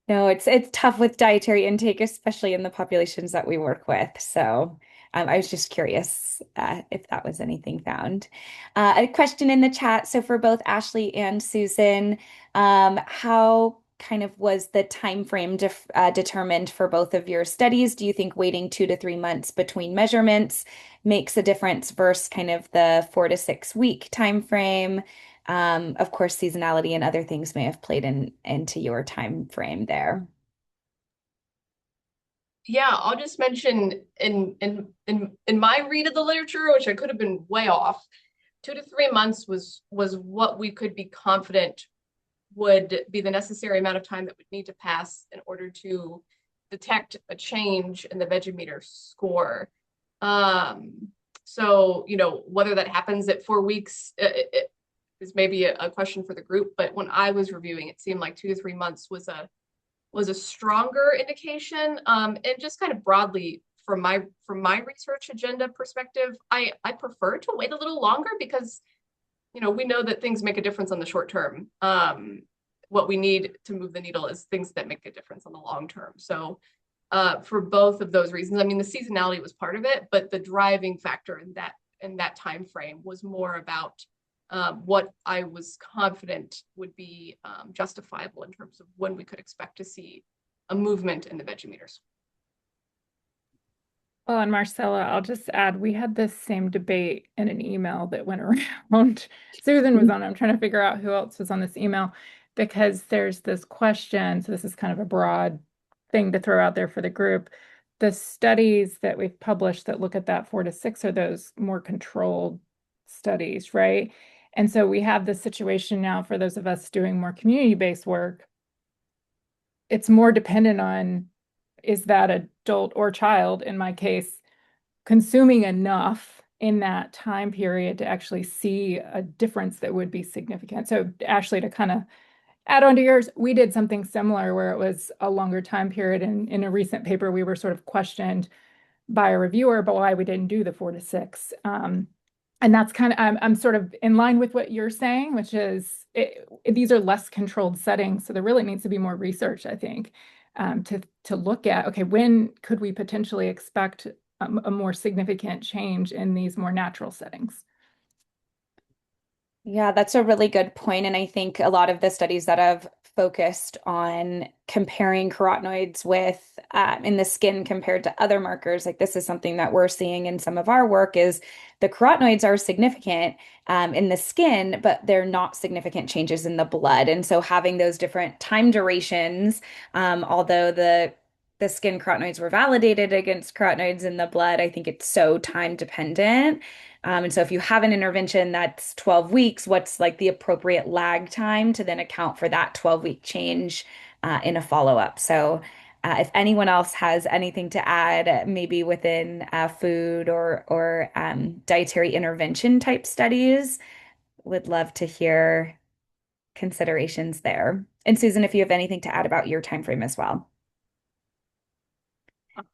No, it's tough with dietary intake, especially in the populations that we work with. So I was just curious if that was anything found. A question in the chat. So for both Ashley and Susan, how kind of was the time frame determined for both of your studies? Do you think waiting 2 to 3 months between measurements makes a difference versus kind of the 4 to 6 week time frame? Of course, seasonality and other things may have played into your time frame there. Yeah, I'll just mention in my read of the literature, which I could have been way off, 2 to 3 months was what we could be confident would be the necessary amount of time that would need to pass in order to detect a change in the Veggie Meter score. So, whether that happens at 4 weeks is maybe a question for the group, but when I was reviewing, it seemed like 2 to 3 months was a stronger indication. And just kind of broadly from my research agenda perspective, I prefer to wait a little longer because we know that things make a difference on the short term. What we need to move the needle is things that make a difference on the long term. So for both of those reasons, I mean, the seasonality was part of it, but the driving factor in that time frame was more about what I was confident would be justifiable in terms of when we could expect to see a movement in the Veggie Meters. Well, and Marcella, I'll just add, we had this same debate in an email that went around. Susan was on it. I'm trying to figure out who else was on this email because there's this question. So this is kind of a broad thing to throw out there for the group. The studies that we've published that look at that 4 to 6 are those more controlled studies, right? And so we have this situation now for those of us doing more community-based work. It's more dependent on, is that adult or child, in my case, consuming enough in that time period to actually see a difference that would be significant. So Ashley, to kind of add on to yours, we did something similar where it was a longer time period. And in a recent paper, we were sort of questioned by a reviewer about why we didn't do the 4 to 6. And that's kind of, I'm sort of in line with what you're saying, which is these are less controlled settings. So there really needs to be more research, I think, to look at, okay, when could we potentially expect a more significant change in these more natural settings? Yeah, that's a really good point. And I think a lot of the studies that have focused on comparing carotenoids with in the skin compared to other markers, like this is something that we're seeing in some of our work, is the carotenoids are significant in the skin, but they're not significant changes in the blood. And so having those different time durations, although the skin carotenoids were validated against carotenoids in the blood, I think it's so time dependent. And so if you have an intervention that's 12 weeks, what's like the appropriate lag time to then account for that 12-week change in a follow-up? So if anyone else has anything to add, maybe within food or dietary intervention type studies, would love to hear considerations there. And Susan, if you have anything to add about your time frame as well.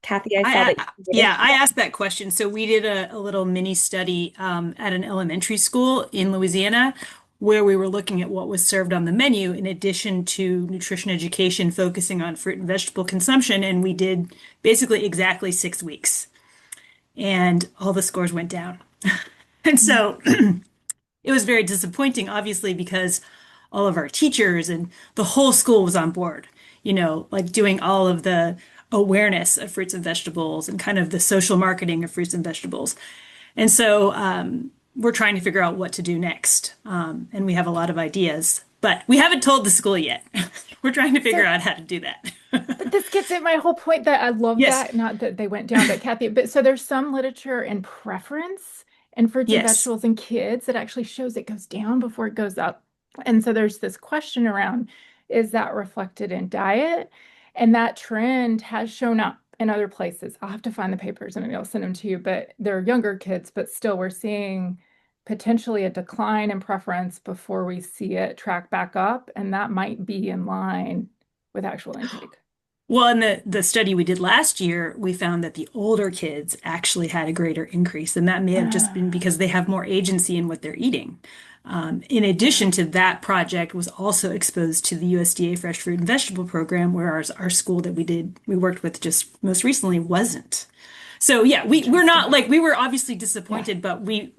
Kathy, I saw that you did. Yeah, I asked that question. So we did a little mini study at an elementary school in Louisiana where we were looking at what was served on the menu in addition to nutrition education focusing on fruit and vegetable consumption. And we did basically exactly 6 weeks. And all the scores went down. And so it was very disappointing, obviously, because all of our teachers and the whole school was on board, like doing all of the awareness of fruits and vegetables and kind of the social marketing of fruits and vegetables. And so we're trying to figure out what to do next. And we have a lot of ideas, but we haven't told the school yet. We're trying to figure out how to do that. But this gets at my whole point that I love that, not that they went down, but Kathy, so there's some literature and preference in fruits and vegetables in kids that actually shows it goes down before it goes up. And so there's this question around, is that reflected in diet? And that trend has shown up in other places. I'll have to find the papers and maybe I'll send them to you, but they're younger kids, but still we're seeing potentially a decline in preference before we see it track back up. And that might be in line with actual intake. Well, in the study we did last year, we found that the older kids actually had a greater increase, and that may have just been because they have more agency in what they're eating. In addition to that project was also exposed to the USDA Fresh Fruit and Vegetable Program, where our school that we worked with just most recently wasn't. So yeah, we're not like, we were obviously disappointed, but we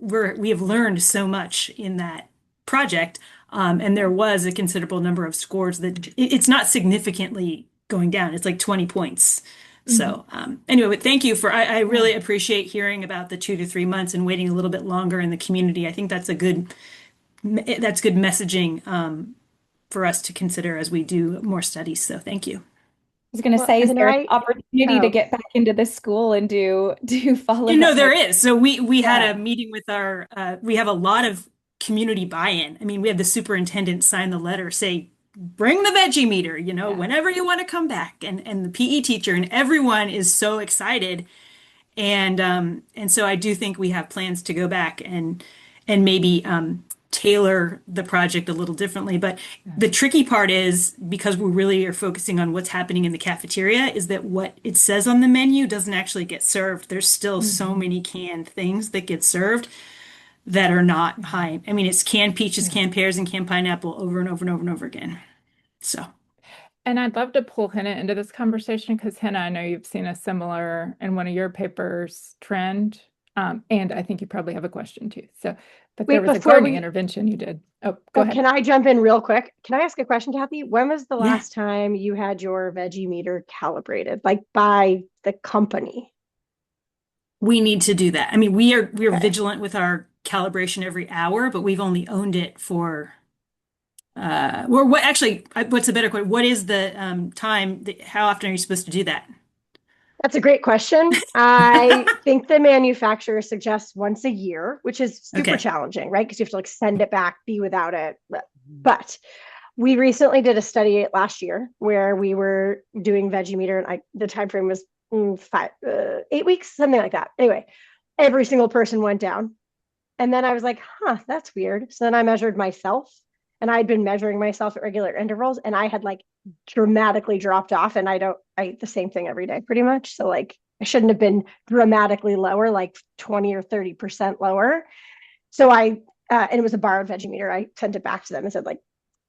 have learned so much in that project. And there was a considerable number of scores that it's not significantly going down. It's like 20 points. So anyway, but thank you I really appreciate hearing about the 2 to 3 months and waiting a little bit longer in the community. I think that's good messaging for us to consider as we do more studies. So thank you. I was going to say, is there an opportunity to get back into this school and do follow-up? No, there is. So we had a meeting with we have a lot of community buy-in. I mean, we had the superintendent sign the letter, say, bring the veggie meter, Yeah. whenever you want to come back. And the PE teacher and everyone is so excited. And so I do think we have plans to go back and maybe tailor the project a little differently. But the tricky part is, because we really are focusing on what's happening in the cafeteria, is that what it says on the menu doesn't actually get served. There's still so many canned things that get served that are not high. I mean, it's canned peaches, canned pears, and canned pineapple over and over and over and over again. So. And I'd love to pull Hannah into this conversation, because Hannah, I know you've seen a similar in one of your papers trend. And I think you probably have a question too. So, but there Wait, was a before gardening we- intervention you did. Oh, go ahead. Can I jump in real quick? Can I ask a question, Kathy? When was the Yeah. last time you had your Veggie meter calibrated, like by the company? We need to do that. I mean, we are Okay. vigilant with our calibration every hour, but we've only owned it for or what actually, what's a better question? What is the time how often are you supposed to do that? That's a great question. I think the manufacturer suggests once a year, which is super Okay. challenging, right? Because you have to like send it back, be without it. But we recently did a study last year where we were doing Veggie meter, and the time frame was 8 weeks, something like that. Anyway, every single person went down. And then I was like, that's weird. So then I measured myself, and I'd been measuring myself at regular intervals, and I had like dramatically dropped off. And I eat the same thing every day pretty much. So like I shouldn't have been dramatically lower, like 20 or 30% lower. So and it was a borrowed Veggie meter. I sent it back to them and said, like,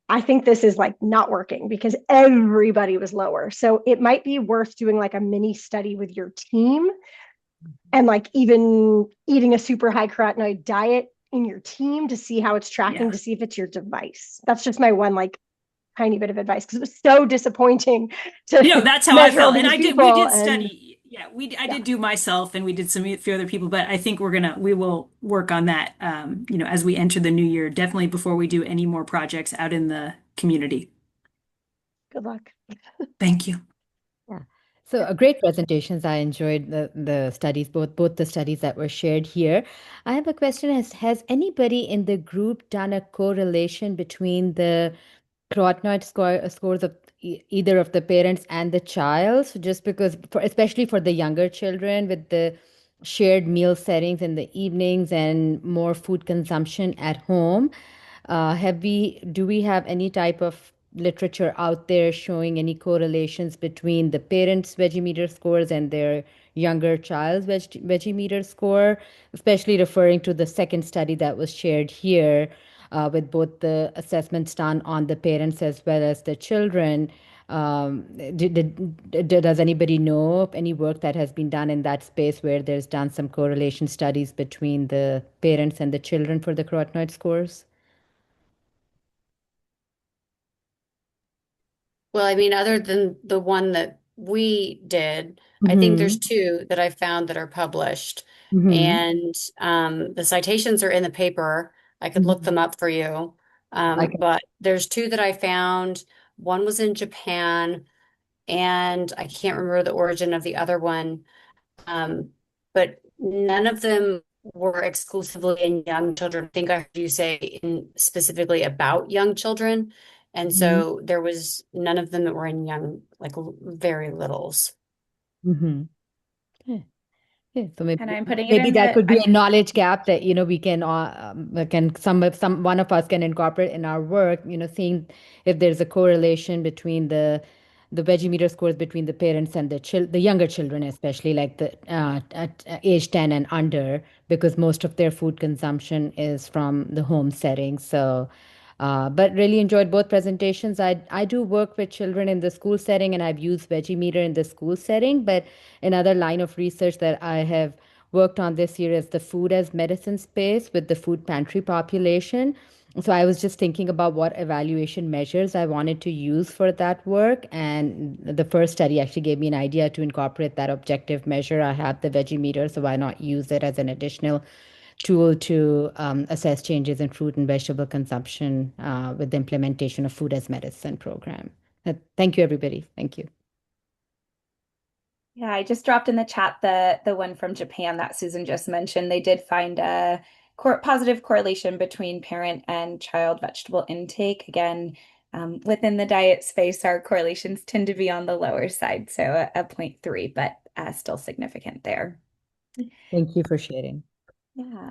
I think this is like not working, because everybody was lower. So it might be worth doing like a mini study with your team, and like even eating a super high carotenoid diet in your team to see how it's tracking, Yeah. to see if it's your device. That's just my one like tiny bit of advice, because it was so disappointing to That's how I measure all felt. And these we people did and- study. Yeah, I did do myself, and we did a few other people, but I think we will work on that, as we enter the new year, definitely before we do any more projects out in the community. Good luck. Thank you. So great presentations. I enjoyed the studies, both the studies that were shared here. I have a question. Has anybody in the group done a correlation between the carotenoid scores of either of the parents and the child? So just because, especially for the younger children, with the shared meal settings in the evenings and more food consumption at home, do we have any type of literature out there showing any correlations between the parents' Veggie meter scores and their younger child's Veggie meter score, especially referring to the second study that was shared here, with both the assessments done on the parents as well as the children? Does anybody know of any work that has been done in that space where there's done some correlation studies between the parents and the children for the carotenoid scores? Well, I mean, other than the one that we did, I think there's two that I found that are published. And the citations are in the paper. I could look them up for you. But there's two that I found. One was in Japan, and I can't remember the origin of the other one. But none of them were exclusively in young children. I think I heard you say specifically about young children. And so there was none of them that were in young, like very littles. Yeah, so maybe And I'm putting it maybe in that the- could be I'm- a knowledge gap that we can one of us can incorporate in our work. Seeing if there's a correlation between the Veggie meter scores between the parents and the younger children, especially like the at age 10 and under, because most of their food consumption is from the home setting. So. But really enjoyed both presentations. I do work with children in the school setting, and I've used Veggie meter in the school setting. But another line of research that I have worked on this year is the food as medicine space with the food pantry population. So I was just thinking about what evaluation measures I wanted to use for that work. And the first study actually gave me an idea to incorporate that objective measure. I have the Veggie meter, so why not use it as an additional tool to assess changes in fruit and vegetable consumption with the implementation of food as medicine program. Thank you, everybody. Thank you. Yeah, I just dropped in the chat the one from Japan that Susan just mentioned. They did find a positive correlation between parent and child vegetable intake. Again, within the diet space, our correlations tend to be on the lower side, so a 0.3, but still significant there. Thank you for sharing. Yeah.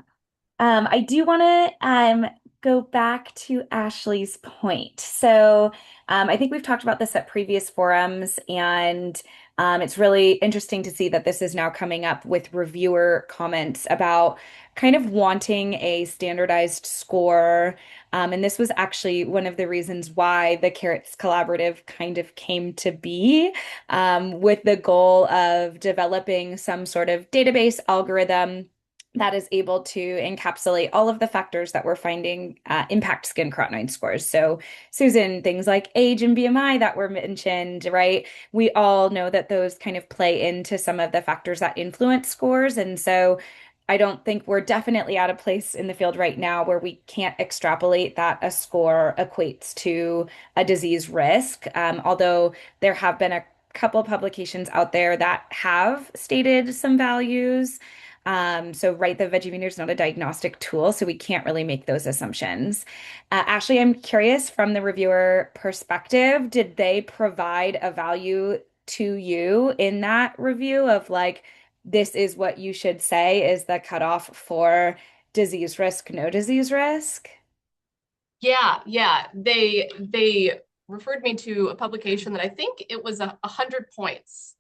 I do want to go back to Ashlea's point. So I think we've talked about this at previous forums, and it's really interesting to see that this is now coming up with reviewer comments about kind of wanting a standardized score. And this was actually one of the reasons why the Carrots Collaborative kind of came to be, with the goal of developing some sort of database algorithm that is able to encapsulate all of the factors that we're finding impact skin carotenoid scores. So, Susan, things like age and BMI that were mentioned, right? We all know that those kind of play into some of the factors that influence scores. And so, I don't think we're definitely at a place in the field right now where we can't extrapolate that a score equates to a disease risk. Although there have been a couple publications out there that have stated some values. So right, the Veggie Meter is not a diagnostic tool, so we can't really make those assumptions. Ashlea, I'm curious from the reviewer perspective, did they provide a value to you in that review of like, this is what you should say is the cutoff for disease risk, no disease risk? Yeah. They referred me to a publication that I think it was 100 points.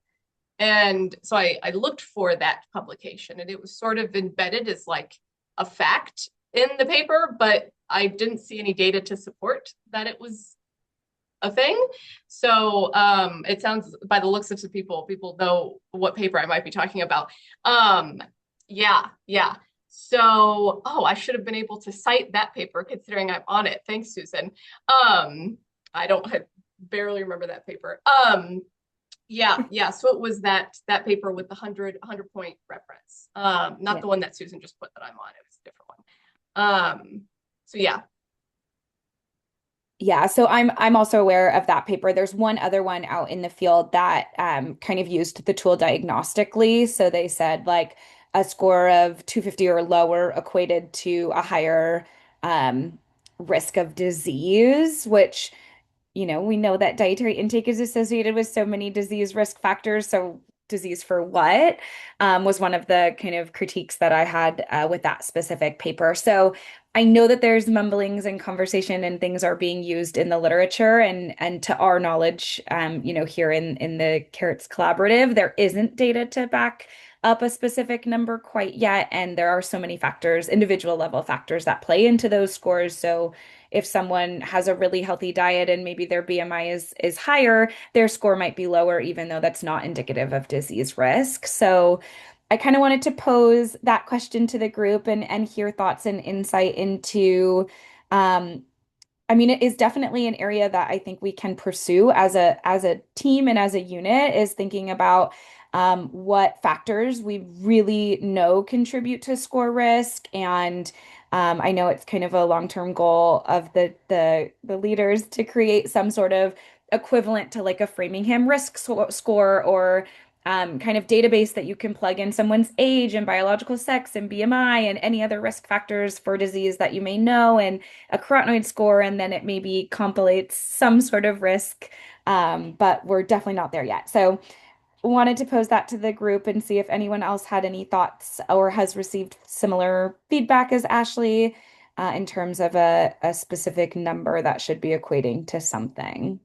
And so I looked for that publication, and it was sort of embedded as like a fact in the paper, but I didn't see any data to support that it was a thing. So it sounds, by the looks of some people know what paper I might be talking about. Yeah. So, I should have been able to cite that paper considering I'm on it. Thanks, Susan. I barely remember that paper. Yeah. So it was that paper with the 100 point reference. Not the one that Susan just put that I'm on. It was a different one. So yeah. Yeah, so I'm also aware of that paper. There's one other one out in the field that kind of used the tool diagnostically. So they said like a score of 250 or lower equated to a higher risk of disease, which we know that dietary intake is associated with so many disease risk factors. So disease for what was one of the kind of critiques that I had with that specific paper. So I know that there's mumblings and conversation and things are being used in the literature, and to our knowledge, here in the Carrots Collaborative, there isn't data to back up a specific number quite yet. And there are so many factors, individual level factors that play into those scores. So if someone has a really healthy diet and maybe their BMI is higher, their score might be lower, even though that's not indicative of disease risk. So I kind of wanted to pose that question to the group and hear thoughts and insight into, it is definitely an area that I think we can pursue as a team and as a unit, is thinking about what factors we really know contribute to score risk. And I know it's kind of a long-term goal of the leaders to create some sort of equivalent to like a Framingham risk score, or kind of database that you can plug in someone's age and biological sex and BMI and any other risk factors for disease that you may know, and a carotenoid score, and then it maybe compilates some sort of risk. But we're definitely not there yet. So wanted to pose that to the group and see if anyone else had any thoughts or has received similar feedback as Ashlea in terms of a specific number that should be equating to something.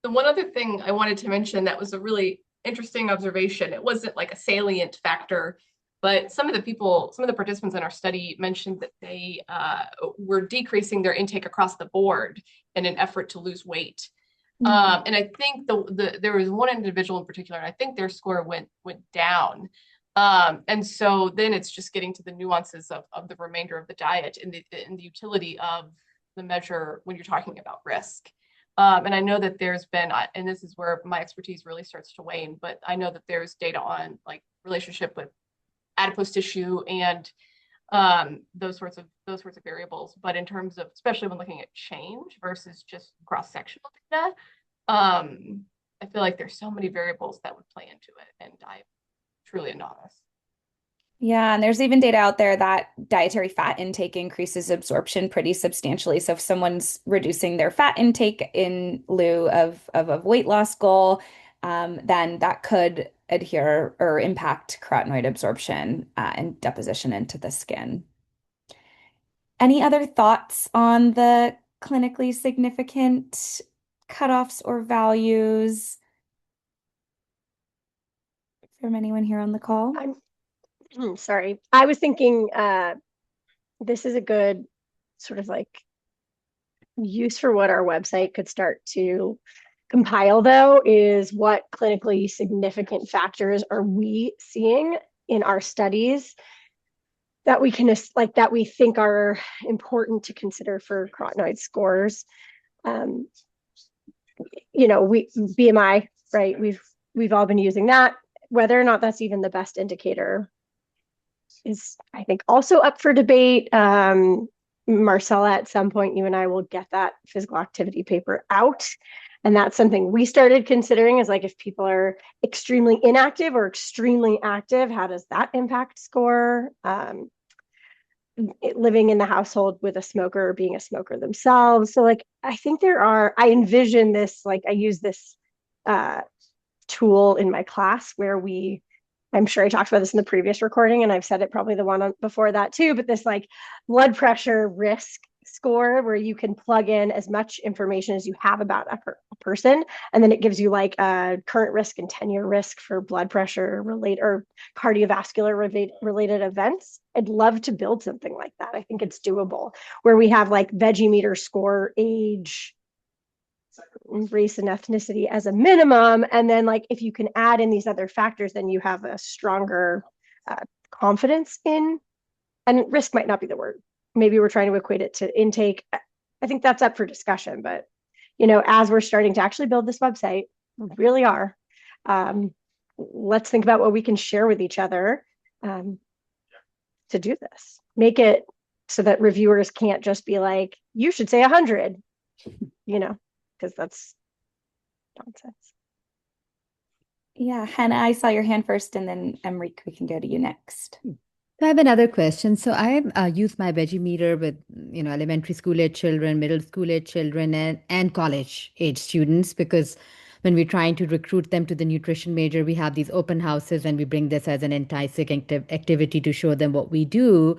The one other thing I wanted to mention that was a really interesting observation, it wasn't like a salient factor, but some of the participants in our study mentioned that they were decreasing their intake across the board in an effort to lose weight. And I think there was one individual in particular, and I think their score went down. And so then it's just getting to the nuances of the remainder of the diet and the utility of the measure when you're talking about risk. And I know that there's been, and this is where my expertise really starts to wane, but I know that there's data on like relationship with adipose tissue and those sorts of variables. But in terms of, especially when looking at change versus just cross-sectional data, I feel like there's so many variables that would play into it, and I'm truly a novice. Yeah, and there's even data out there that dietary fat intake increases absorption pretty substantially. So if someone's reducing their fat intake in lieu of a weight loss goal, then that could adhere or impact carotenoid absorption and deposition into the skin. Any other thoughts on the clinically significant cutoffs or values from anyone here on the call? I'm sorry. I was thinking this is a good sort of like use for what our website could start to compile, though, is what clinically significant factors are we seeing in our studies that we can like that we think are important to consider for carotenoid scores. We BMI, right? We've all been using that. Whether or not that's even the best indicator is, I think, also up for debate. Marcella, at some point, you and I will get that physical activity paper out. And that's something we started considering, is like, if people are extremely inactive or extremely active, how does that impact score? Living in the household with a smoker or being a smoker themselves. So like, I think I envision this, like I use this tool in my class where I'm sure I talked about this in the previous recording, and I've said it probably the one before that too, but this like blood pressure risk score where you can plug in as much information as you have about a person, and then it gives you like a current risk and 10-year risk for blood pressure related or cardiovascular related events. I'd love to build something like that. I think it's doable, where we have like Veggie Meter score, age, race and ethnicity as a minimum, and then like if you can add in these other factors, then you have a stronger confidence in, and risk might not be the word, maybe we're trying to equate it to intake. I think that's up for discussion, but as we're starting to actually build this website, we really are, let's think about what we can share with each other to do this, make it so that reviewers can't just be like, you should say 100, because that's nonsense. Yeah, Hannah, I saw your hand first, and then Emric, we can go to you next. So I have another question. So I use my Veggie Meter with, elementary school age children, middle school age children, and college age students, because when we're trying to recruit them to the nutrition major, we have these open houses and we bring this as an enticing activity to show them what we do.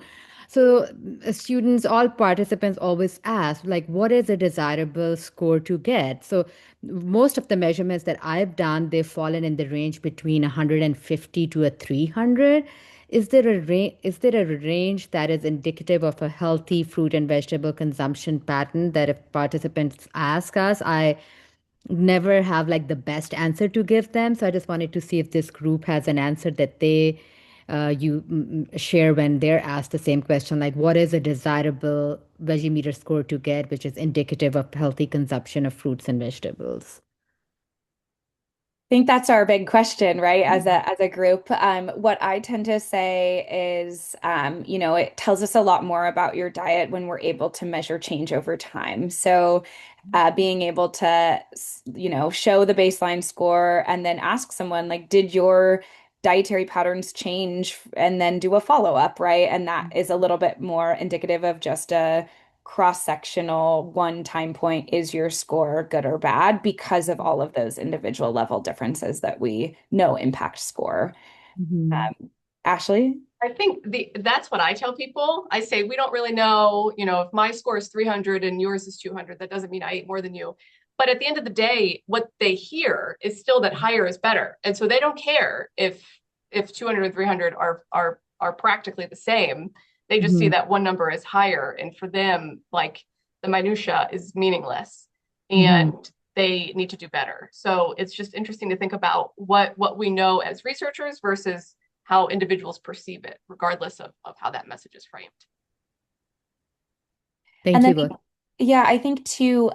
So students, all participants always ask, like, what is a desirable score to get? So most of the measurements that I've done, they've fallen in the range between 150 to a 300. Is there a range that is indicative of a healthy fruit and vegetable consumption pattern that if participants ask us, I never have like the best answer to give them. So I just wanted to see if this group has an answer that they share when they're asked the same question, like what is a desirable Veggie Meter score to get, which is indicative of healthy consumption of fruits and vegetables. I think that's our big question, right? As a group, what I tend to say is, it tells us a lot more about your diet when we're able to measure change over time. So, being able to, show the baseline score and then ask someone like, did your dietary patterns change? And then do a follow-up, right? And that is a little bit more indicative of just a cross-sectional one time point. Is your score good or bad because of all of those individual level differences that we know impact score? Ashlea? I think that's what I tell people. I say, we don't really know, if my score is 300 and yours is 200, that doesn't mean I ate more than you. But at the end of the day, what they hear is still that higher is better. And so they don't care if 200 and 300 are practically the same. They just see that one number is higher. And for them, like, the minutia is meaningless and they need to do better. So it's just interesting to think about what we know as researchers versus how individuals perceive it, regardless of how that message is framed. Thank you both. Yeah, I think too,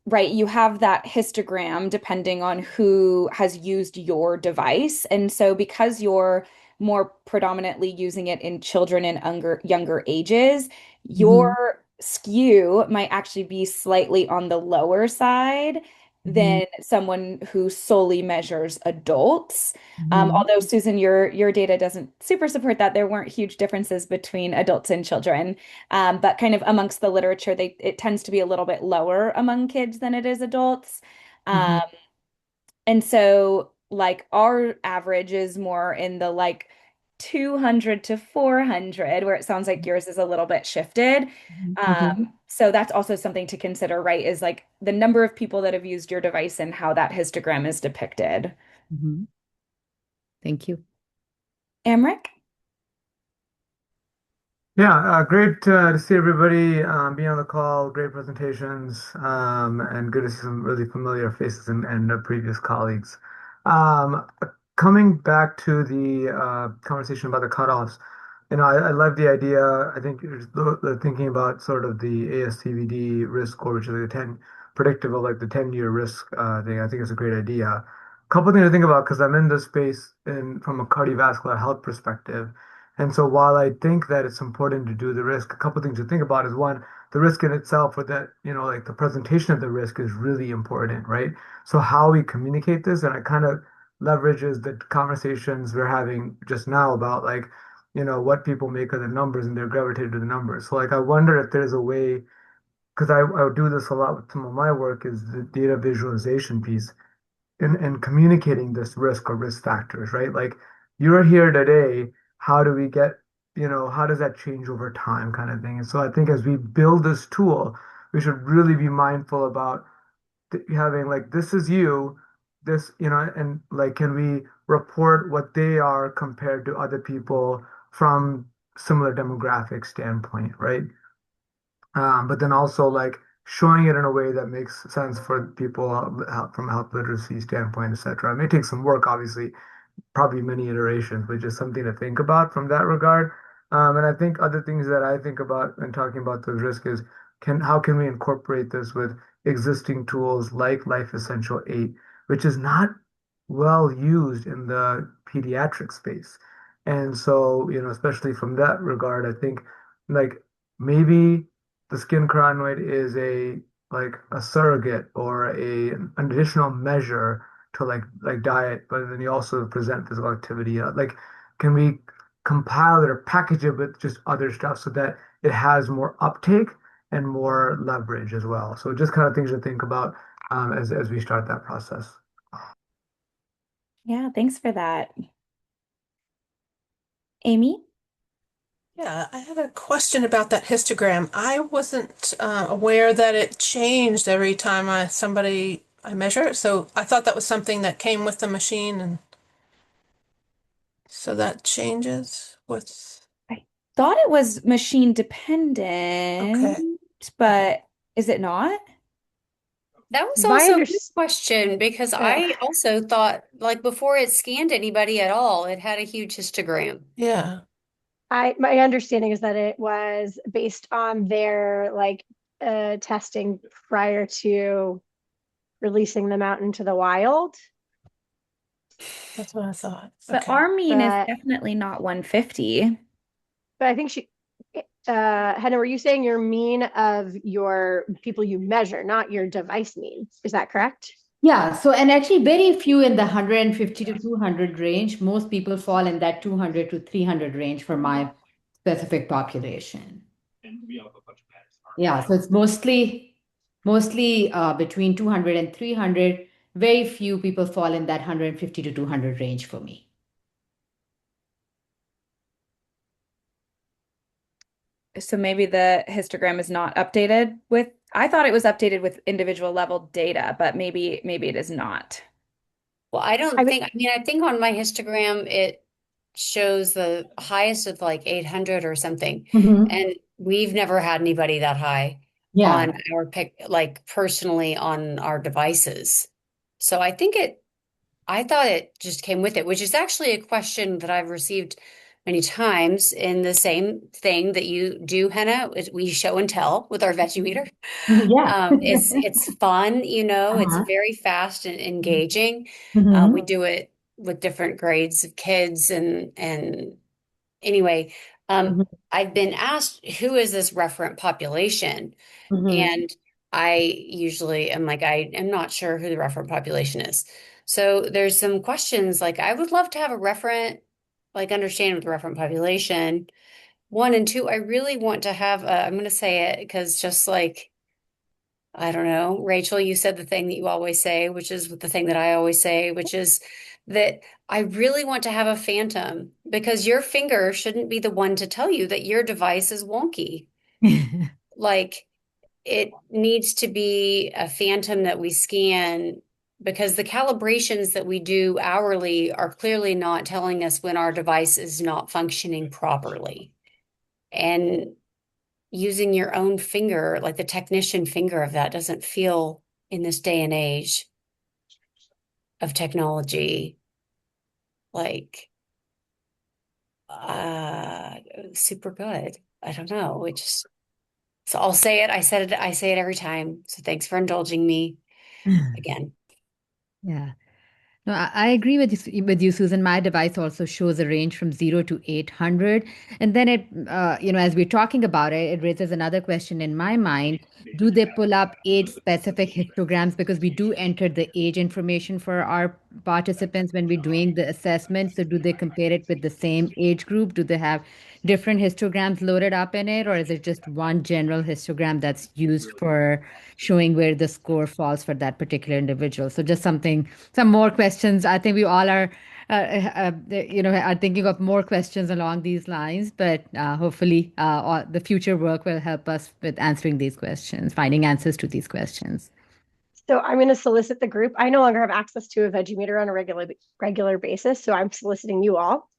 right, you have that histogram depending on who has used your device. And so because you're more predominantly using it in children and younger ages, your skew might actually be slightly on the lower side. than someone who solely measures adults. Although Susan, your data doesn't super support that. There weren't huge differences between adults and children, but kind of amongst the literature, it tends to be a little bit lower among kids than it is adults. And so like our average is more in the like 200 to 400, where it sounds like yours is a little bit shifted. So that's also something to consider, right? Is like the number of people that have used your device and how that histogram is depicted. Thank you. Amric? Yeah, great to see everybody be on the call. Great presentations, and good to see some really familiar faces and previous colleagues. Coming back to the conversation about the cutoffs, I love the idea. I think the thinking about sort of the ASCVD risk score, which is like the 10 predictive of like the 10-year risk thing. I think it's a great idea. A couple things to think about because I'm in this space from a cardiovascular health perspective. And so while I think that it's important to do the risk, a couple things to think about is one, the risk in itself or that, like the presentation of the risk is really important, right? So how we communicate this, and it kind of leverages the conversations we're having just now about like, what people make of the numbers and they're gravitated to the numbers. So like, I wonder if there's a way, because I do this a lot with some of my work is the data visualization piece and communicating this risk or risk factors, right? Like you're here today, how do we get, how does that change over time kind of thing? And so I think as we build this tool, we should really be mindful about having like, this is you, this, and like, can we report what they are compared to other people from similar demographic standpoint, right? But then also like showing it in a way that makes sense for people from a health literacy standpoint, et cetera. It may take some work, obviously, probably many iterations, but just something to think about from that regard. And I think other things that I think about when talking about the risk is how can we incorporate this with existing tools like Life Essential 8, which is not well used in the pediatric space. And so, especially from that regard, I think like maybe the skin carotenoid is a surrogate or an additional measure to like diet, but then you also present physical activity. Like, can we compile it or package it with just other stuff so that it has more uptake and more leverage as well? So just kind of things to think about as we start that process. Yeah, thanks for that. Amy? Yeah, I had a question about that histogram. I wasn't aware that it changed every time I measure it. So I thought that was something that came with the machine, and so that changes with. I thought it was machine dependent, Okay. but is it not? That was My also a under good question because uh, I also thought, like, before it scanned anybody at all, it had a huge histogram. Yeah. my understanding is that it was based on their like testing prior to releasing them out into the wild. That's what I thought. But Okay. our mean is But definitely not 150. but I think Henna, were you saying your mean of your people you measure, not your device mean? Is that correct? Yeah, so and actually very few in the 150 to 200 range. Most people fall in that 200 to 300 range for my specific population. Yeah, so it's mostly between 200 and 300. Very few people fall in that 150 to 200 range for me. So maybe the histogram is not updated with, I thought it was updated with individual level data, but maybe it is not. Well, I think on my histogram, it shows the highest of like 800 or something. And we've never had anybody that high Yeah. on our like personally on our devices. So I thought it just came with it, which is actually a question that I've received many times in the same thing that you do, Henna, is we show and tell with our Veggie Meter. Yeah. It's fun, it's Uh-huh. very fast and engaging. We do it with different grades of kids and anyway, I've been asked, who is this referent population? And I usually am like, I am not sure who the referent population is. So there's some questions like I would love to have a referent, like understand with the referent population. One and two, I really want to have I'm going to say it because just like, I don't know, Rachel, you said the thing that you always say, which is the thing that I always say, which is that I really want to have a phantom because your finger shouldn't be the one to tell you that your device is wonky. Like it needs to be a phantom that we scan because the calibrations that we do hourly are clearly not telling us when our device is not functioning properly. And using your own finger, like the technician finger of that, doesn't feel in this day and age of technology like super good. I don't know. It just so I'll say it. I say it every time. So thanks for indulging me again. Yeah. No, I agree with you, Susan. My device also shows a range from 0 to 800. And then as we're talking about it, it raises another question in my mind. Do they pull up age-specific histograms? Because we do enter the age information for our participants when we're doing the assessment. So do they compare it with the same age group? Do they have different histograms loaded up in it? Or is it just one general histogram that's used for showing where the score falls for that particular individual? So just some more questions. I think we all are thinking of more questions along these lines, but hopefully the future work will help us with answering these questions, finding answers to these questions. So I'm going to solicit the group. I no longer have access to a Veggie Meter on a regular basis, so I'm soliciting you all.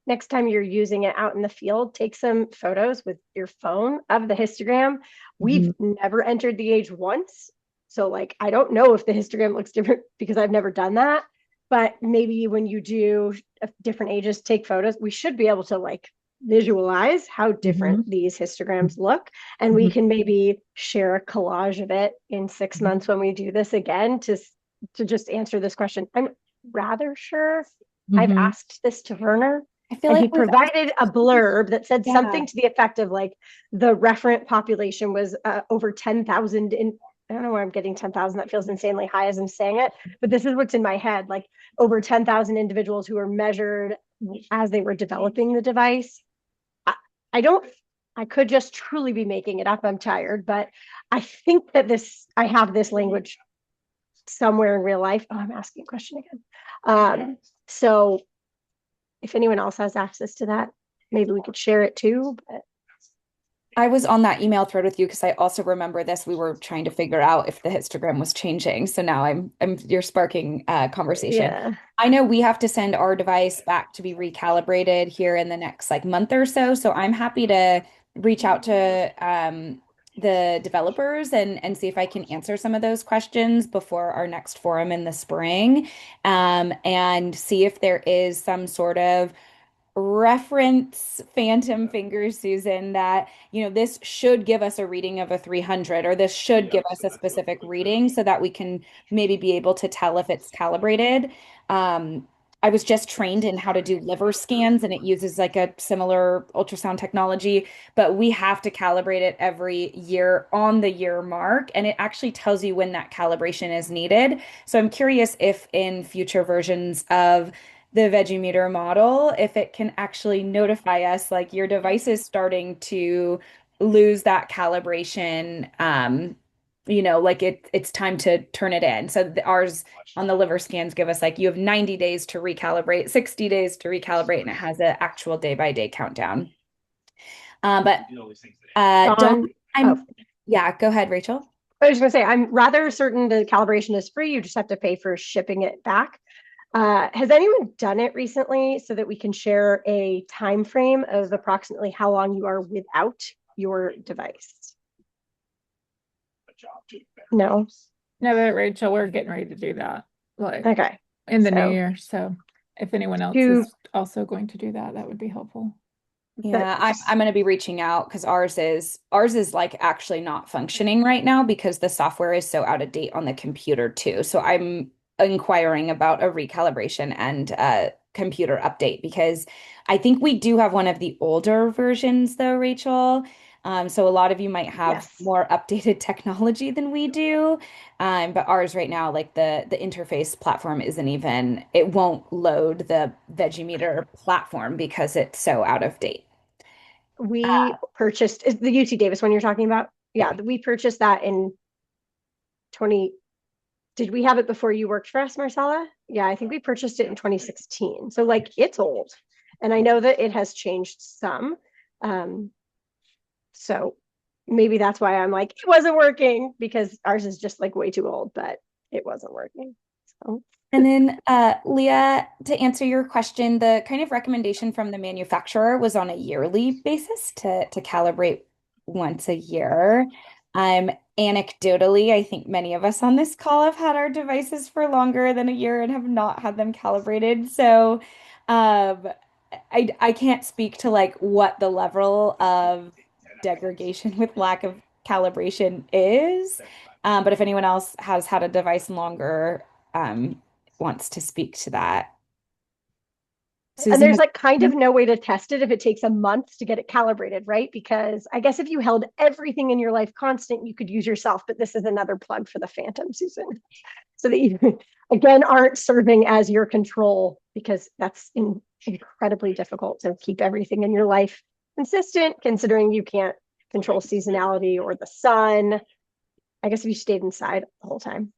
Next time you're using it out in the field, take some photos with your phone of the histogram. We've never entered the age once. So like, I don't know if the histogram looks different because I've never done that, but maybe when you do different ages, take photos, we should be able to like visualize how different these histograms look. And we can maybe share a collage of it in 6 months when we do this again to just answer this question. I'm rather sure I've asked this to Werner. I feel and like he provided a blurb that said something to the effect of like the referent population was over 10,000 in. I don't know where I'm getting 10,000. That feels insanely high as I'm saying it, but this is what's in my head, like over 10,000 individuals who were measured as they were developing the device. I could just truly be making it up. I'm tired, but I think that I have this language somewhere in real life. Oh, I'm asking a question again. So if anyone else has access to that, maybe we could share it too. But I was on that email thread with you because I also remember this. We were trying to figure out if the histogram was changing. So now you're sparking conversation. Yeah. I know we have to send our device back to be recalibrated here in the next like month or so. So I'm happy to reach out to the developers and see if I can answer some of those questions before our next forum in the spring, and see if there is some sort of reference phantom fingers, Susan, that this should give us a reading of a 300, or this should give us a specific reading so that we can maybe be able to tell if it's calibrated. I was just trained in how to do liver scans, and it uses like a similar ultrasound technology, but we have to calibrate it every year on the year mark, and it actually tells you when that calibration is needed. So I'm curious if in future versions of the Veggie Meter model, if it can actually notify us like your device is starting to lose that calibration, like it's time to turn it in. So ours on the liver scans give us like you have 90 days to recalibrate, 60 days to recalibrate, and it has an actual day-by-day countdown. Yeah, go ahead, Rachel. I was going to say, I'm rather certain the calibration is free. You just have to pay for shipping it back. Has anyone done it recently so that we can share a time frame of approximately how long you are without your device? No. No, but Rachel, we're getting ready to do that. Like Okay. in the new year. So if anyone else is also going to do that, that would be helpful. Yeah, I'm going to be reaching out because ours is like actually not functioning right now because the software is so out of date on the computer too. So I'm inquiring about a recalibration and a computer update because I think we do have one of the older versions though, Rachel. So a lot of you might have Yes. more updated technology than we do. But ours right now, like the interface platform isn't even, it won't load the Veggie Meter platform because it's so out of date. We purchased, is the UC Davis one you're talking about? Yeah, we purchased that in 20. Did we have it before you worked for us, Marcella? Yeah, I think we purchased it in 2016. So like it's old. And I know that it has changed some. So maybe that's why I'm like, it wasn't working, because ours is just like way too old, but it wasn't working. So And then, Leah, to answer your question, the kind of recommendation from the manufacturer was on a yearly basis to calibrate once a year. Anecdotally, I think many of us on this call have had our devices for longer than a year and have not had them calibrated. So, um, I can't speak to like what the level of degradation with lack of calibration is. But if anyone else has had a device longer, wants to speak to that. and Susan, there's like kind of no way to test it if it takes a month to get it calibrated, right? Because I guess if you held everything in your life constant, you could use yourself, but this is another plug for the Phantom, Susan. So that you, again, aren't serving as your control, because that's incredibly difficult to keep everything in your life consistent, considering you can't control seasonality or the sun. I guess if you stayed inside the whole time.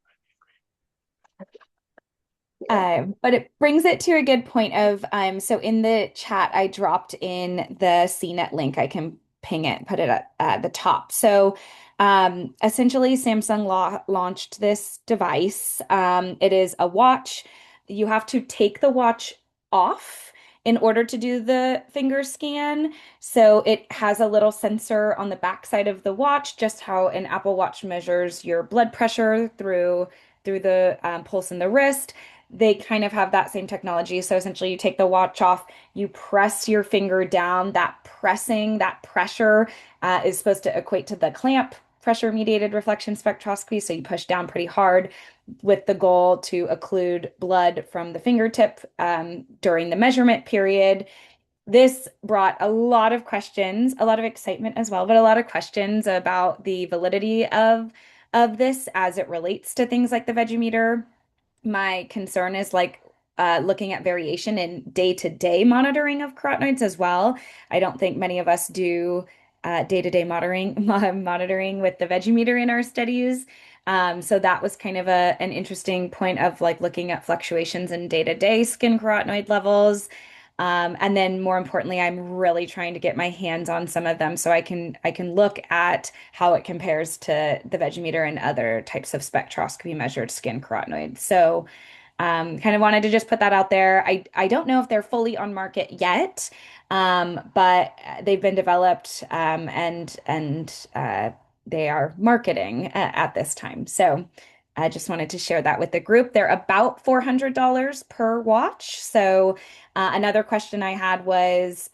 But it brings it to a good point of so in the chat I dropped in the CNET link. I can ping it, put it at the top. So essentially Samsung launched this device. It is a watch. You have to take the watch off in order to do the finger scan. So it has a little sensor on the back side of the watch, just how an Apple Watch measures your blood pressure through the pulse in the wrist. They kind of have that same technology. So essentially, you take the watch off, you press your finger down. That pressing, that pressure is supposed to equate to the clamp pressure mediated reflection spectroscopy. So you push down pretty hard with the goal to occlude blood from the fingertip during the measurement period. This brought a lot of questions, a lot of excitement as well, but a lot of questions about the validity of this as it relates to things like the Veggie Meter. My concern is like looking at variation in day-to-day monitoring of carotenoids as well. I don't think many of us do day-to-day monitoring with the Veggie Meter in our studies. So that was kind of an interesting point of like looking at fluctuations in day-to-day skin carotenoid levels. And then more importantly, I'm really trying to get my hands on some of them so I can look at how it compares to the Veggie Meter and other types of spectroscopy measured skin carotenoids. So kind of wanted to just put that out there. I don't know if they're fully on market yet, but they've been developed and they are marketing at this time. So I just wanted to share that with the group. They're about $400 per watch. So another question I had was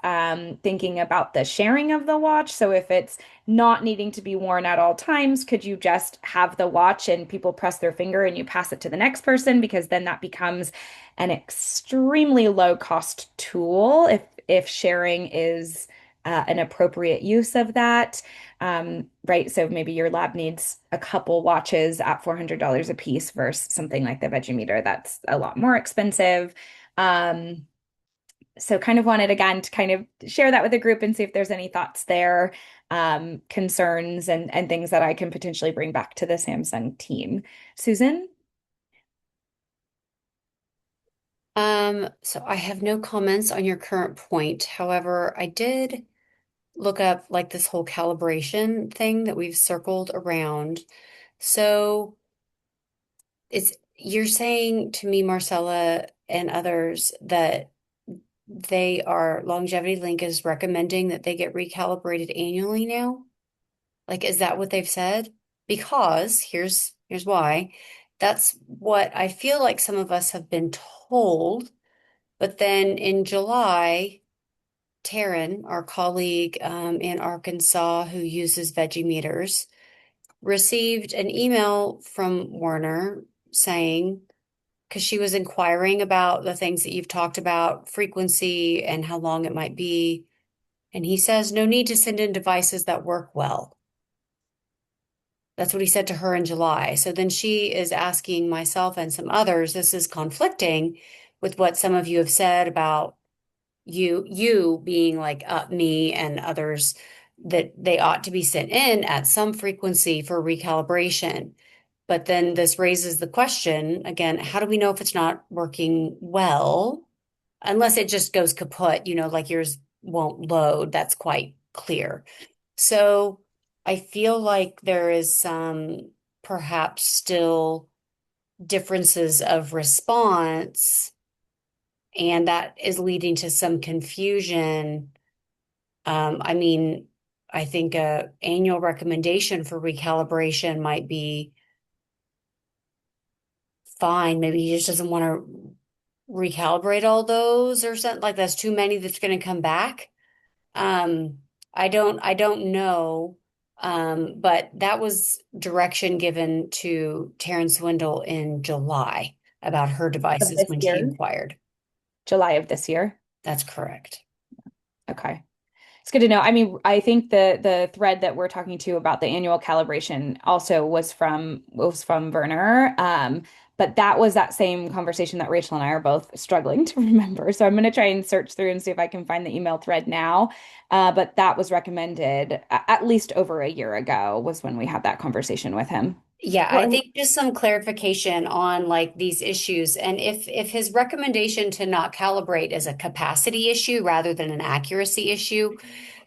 thinking about the sharing of the watch. So if it's not needing to be worn at all times, could you just have the watch and people press their finger and you pass it to the next person? Because then that becomes an extremely low cost tool if sharing is an appropriate use of that. Right. So maybe your lab needs a couple watches at $400 a piece versus something like the Veggie Meter that's a lot more expensive. So kind of wanted again to kind of share that with the group and see if there's any thoughts there, concerns and things that I can potentially bring back to the Samsung team. Susan? So I have no comments on your current point. However, I did look up like this whole calibration thing that we've circled around. So you're saying to me, Marcella, and others that Longevity Link is recommending that they get recalibrated annually now? Like, is that what they've said? Because here's why. That's what I feel like some of us have been told. But then in July, Taryn, our colleague in Arkansas who uses Veggie Meters, received an email from Warner saying, because she was inquiring about the things that you've talked about, frequency and how long it might be And he says, no need to send in devices that work well. That's what he said to her in July. So then she is asking myself and some others, this is conflicting with what some of you have said about you being like me and others, that they ought to be sent in at some frequency for recalibration. But then this raises the question again, how do we know if it's not working well? Unless it just goes kaput, like yours won't load. That's quite clear. So I feel like there is some perhaps still differences of response, and that is leading to some confusion. I mean, I think a annual recommendation for recalibration might be fine. Maybe he just doesn't want to recalibrate all those or something, like that's too many that's going to come back. I don't know. But that was direction given to Taryn Swindle in July about her Of devices this when she year, inquired. July of this year. That's correct. Okay. It's good to know. I mean, I think the thread that we're talking to about the annual calibration also was from Werner. But that was that same conversation that Rachel and I are both struggling to remember. So I'm going to try and search through and see if I can find the email thread now. But that was recommended at least over a year ago was when we had that conversation with him. Yeah, Well, I and think just some clarification on like these issues. And if his recommendation to not calibrate is a capacity issue rather than an accuracy issue,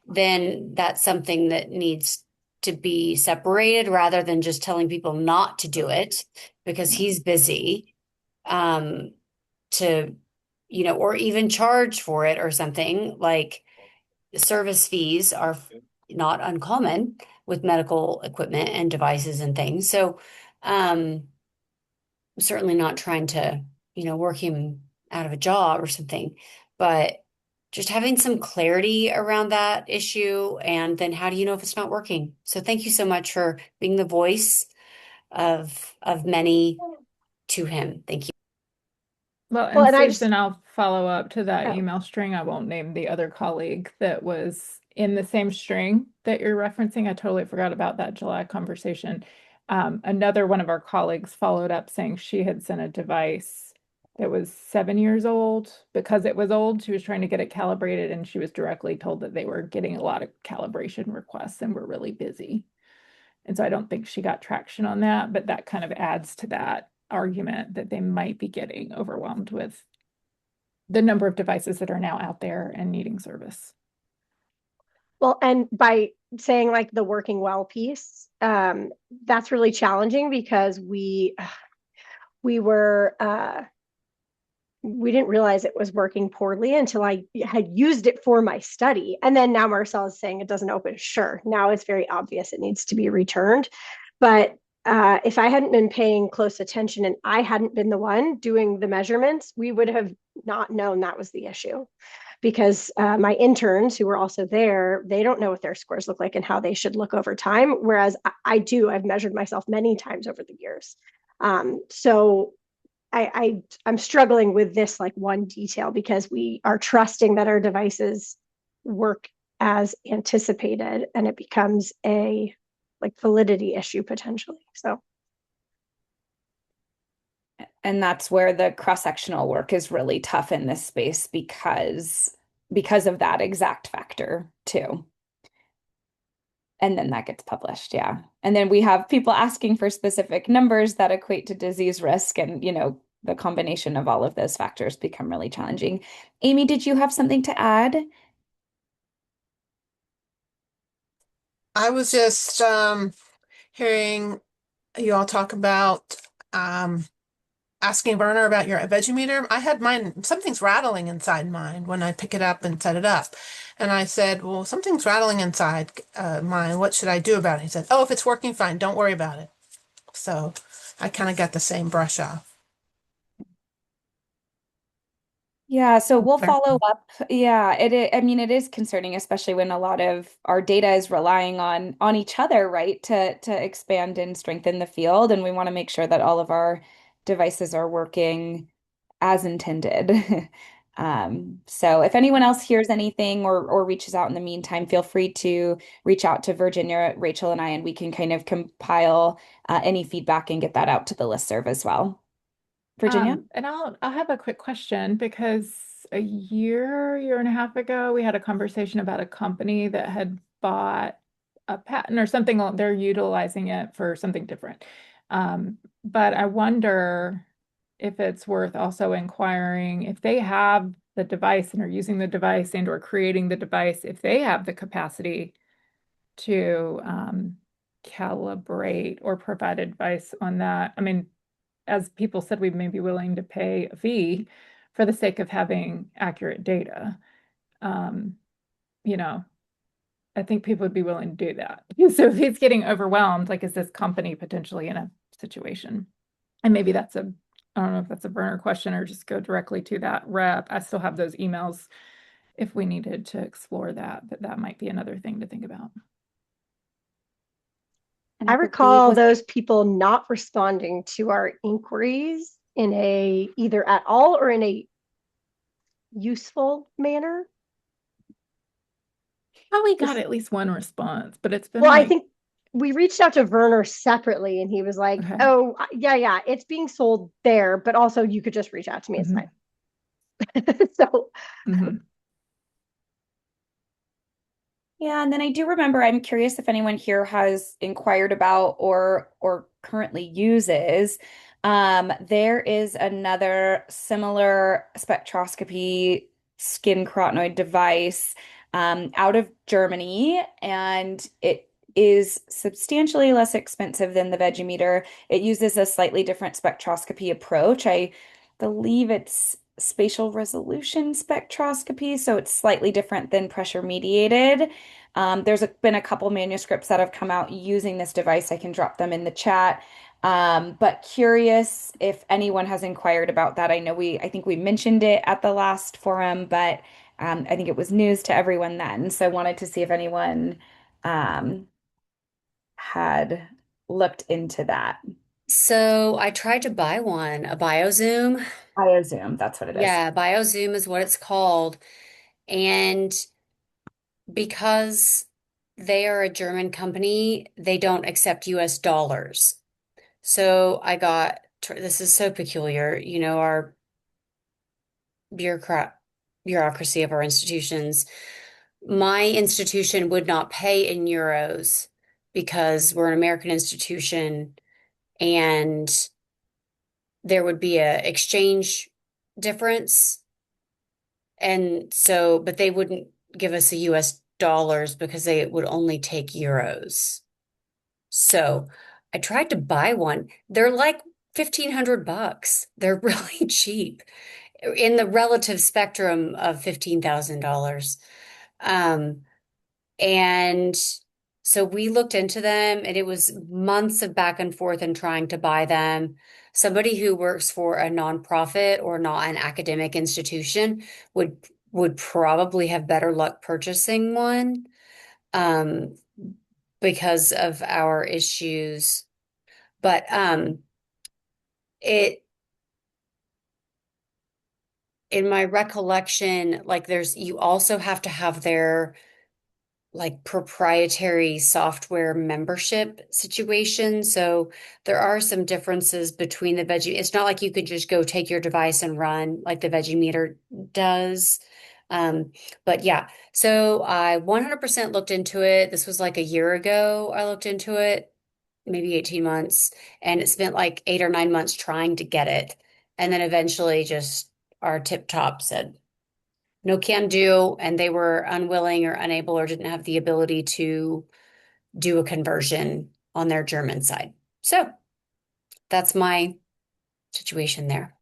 then that's something that needs to be separated rather than just telling people not to do it because he's busy, to, or even charge for it or something. Like service fees are not uncommon with medical equipment and devices and things. So, certainly not trying to, work him out of a job or something, but just having some clarity around that issue. And then how do you know if it's not working? So thank you so much for being the voice of many to him. Thank you. Well, well, and and I just Susan, I'll follow up to that oh, email string. I won't name the other colleague that was in the same string that you're referencing. I totally forgot about that July conversation. Another one of our colleagues followed up saying she had sent a device that was 7 years old. Because it was old, she was trying to get it calibrated, and she was directly told that they were getting a lot of calibration requests and were really busy. And so I don't think she got traction on that, but that kind of adds to that argument that they might be getting overwhelmed with the number of devices that are now out there and needing service. well, and by saying like the working well piece, that's really challenging because we were we didn't realize it was working poorly until I had used it for my study. And then now Marcel is saying it doesn't open. Sure, now it's very obvious it needs to be returned. But if I hadn't been paying close attention and I hadn't been the one doing the measurements, we would have not known that was the issue. Because my interns who were also there, they don't know what their scores look like and how they should look over time. Whereas I do, I've measured myself many times over the years. So I'm struggling with this like one detail because we are trusting that our devices work as anticipated, and it becomes a like validity issue potentially. So, And that's where the cross-sectional work is really tough in this space because of that exact factor too. And then that gets published, yeah. And then we have people asking for specific numbers that equate to disease risk, and the combination of all of those factors become really challenging. Amy, did you have something to add? I was just hearing you all talk about asking Werner about your Veggie Meter. I had mine, something's rattling inside mine when I pick it up and set it up. And I said, well, something's rattling inside mine. What should I do about it? He said, oh, if it's working fine, don't worry about it. So I kind of got the same brush off. Yeah, so we'll Okay. follow up. Yeah, I mean, it is concerning, especially when a lot of our data is relying on each other, right, to expand and strengthen the field, and we want to make sure that all of our devices are working as intended. So if anyone else hears anything or reaches out in the meantime, feel free to reach out to Virginia, Rachel, and I, and we can kind of compile any feedback and get that out to the listserv as well. Virginia? And I'll have a quick question because a year and a half ago, we had a conversation about a company that had bought a patent or something. They're utilizing it for something different. But I wonder if it's worth also inquiring if they have the device and are using the device and or creating the device, if they have the capacity to calibrate or provide advice on that. I mean, as people said, we may be willing to pay a fee for the sake of having accurate data. You know, I think people would be willing to do that. So if he's getting overwhelmed, like, is this company potentially in a situation? And maybe that's a, I don't know if that's a burner question or just go directly to that rep. I still have those emails if we needed to explore that, but that might be another thing to think about. And I believe recall was those people not responding to our inquiries in a either at all or in a useful manner. Probably got at least one response, but it's been Well, I like, think we reached out to Werner separately and he was like, okay. oh, yeah, it's being sold there, but also you could just reach out to me. It's fine. So, yeah, and then I do remember, I'm curious if anyone here has inquired about or currently uses. There is another similar spectroscopy skin carotenoid device out of Germany, and it is substantially less expensive than the Veggie Meter. It uses a slightly different spectroscopy approach. I believe it's spatial resolution spectroscopy, so it's slightly different than pressure mediated. There's been a couple manuscripts that have come out using this device. I can drop them in the chat. But curious if anyone has inquired about that. I think we mentioned it at the last forum, but I think it was news to everyone then. So I wanted to see if anyone had looked into that. So I tried to buy one, a BioZoom. BioZoom, that's what it is. Yeah, BioZoom is what it's called. And because they are a German company, they don't accept US dollars. So I got, this is so peculiar, you know, our bureaucracy of our institutions. My institution would not pay in euros because we're an American institution and there would be a exchange difference. And so, but they wouldn't give us a US dollars because they would only take euros. So I tried to buy one. They're like $1,500. They're really cheap in the relative spectrum of $15,000. And so we looked into them and it was months of back and forth and trying to buy them. Somebody who works for a nonprofit or not an academic institution would probably have better luck purchasing one because of our issues. But it in my recollection, like you also have to have their like proprietary software membership situation. So there are some differences between the Veggie. It's not like you could just go take your device and run like the Veggie Meter does. But yeah, so I 100% looked into it. This was like a year ago. I looked into it, maybe 18 months, and it spent like 8 or 9 months trying to get it. And then eventually just our tip top said, no can do, and they were unwilling or unable or didn't have the ability to do a conversion on their German side. So that's my situation there.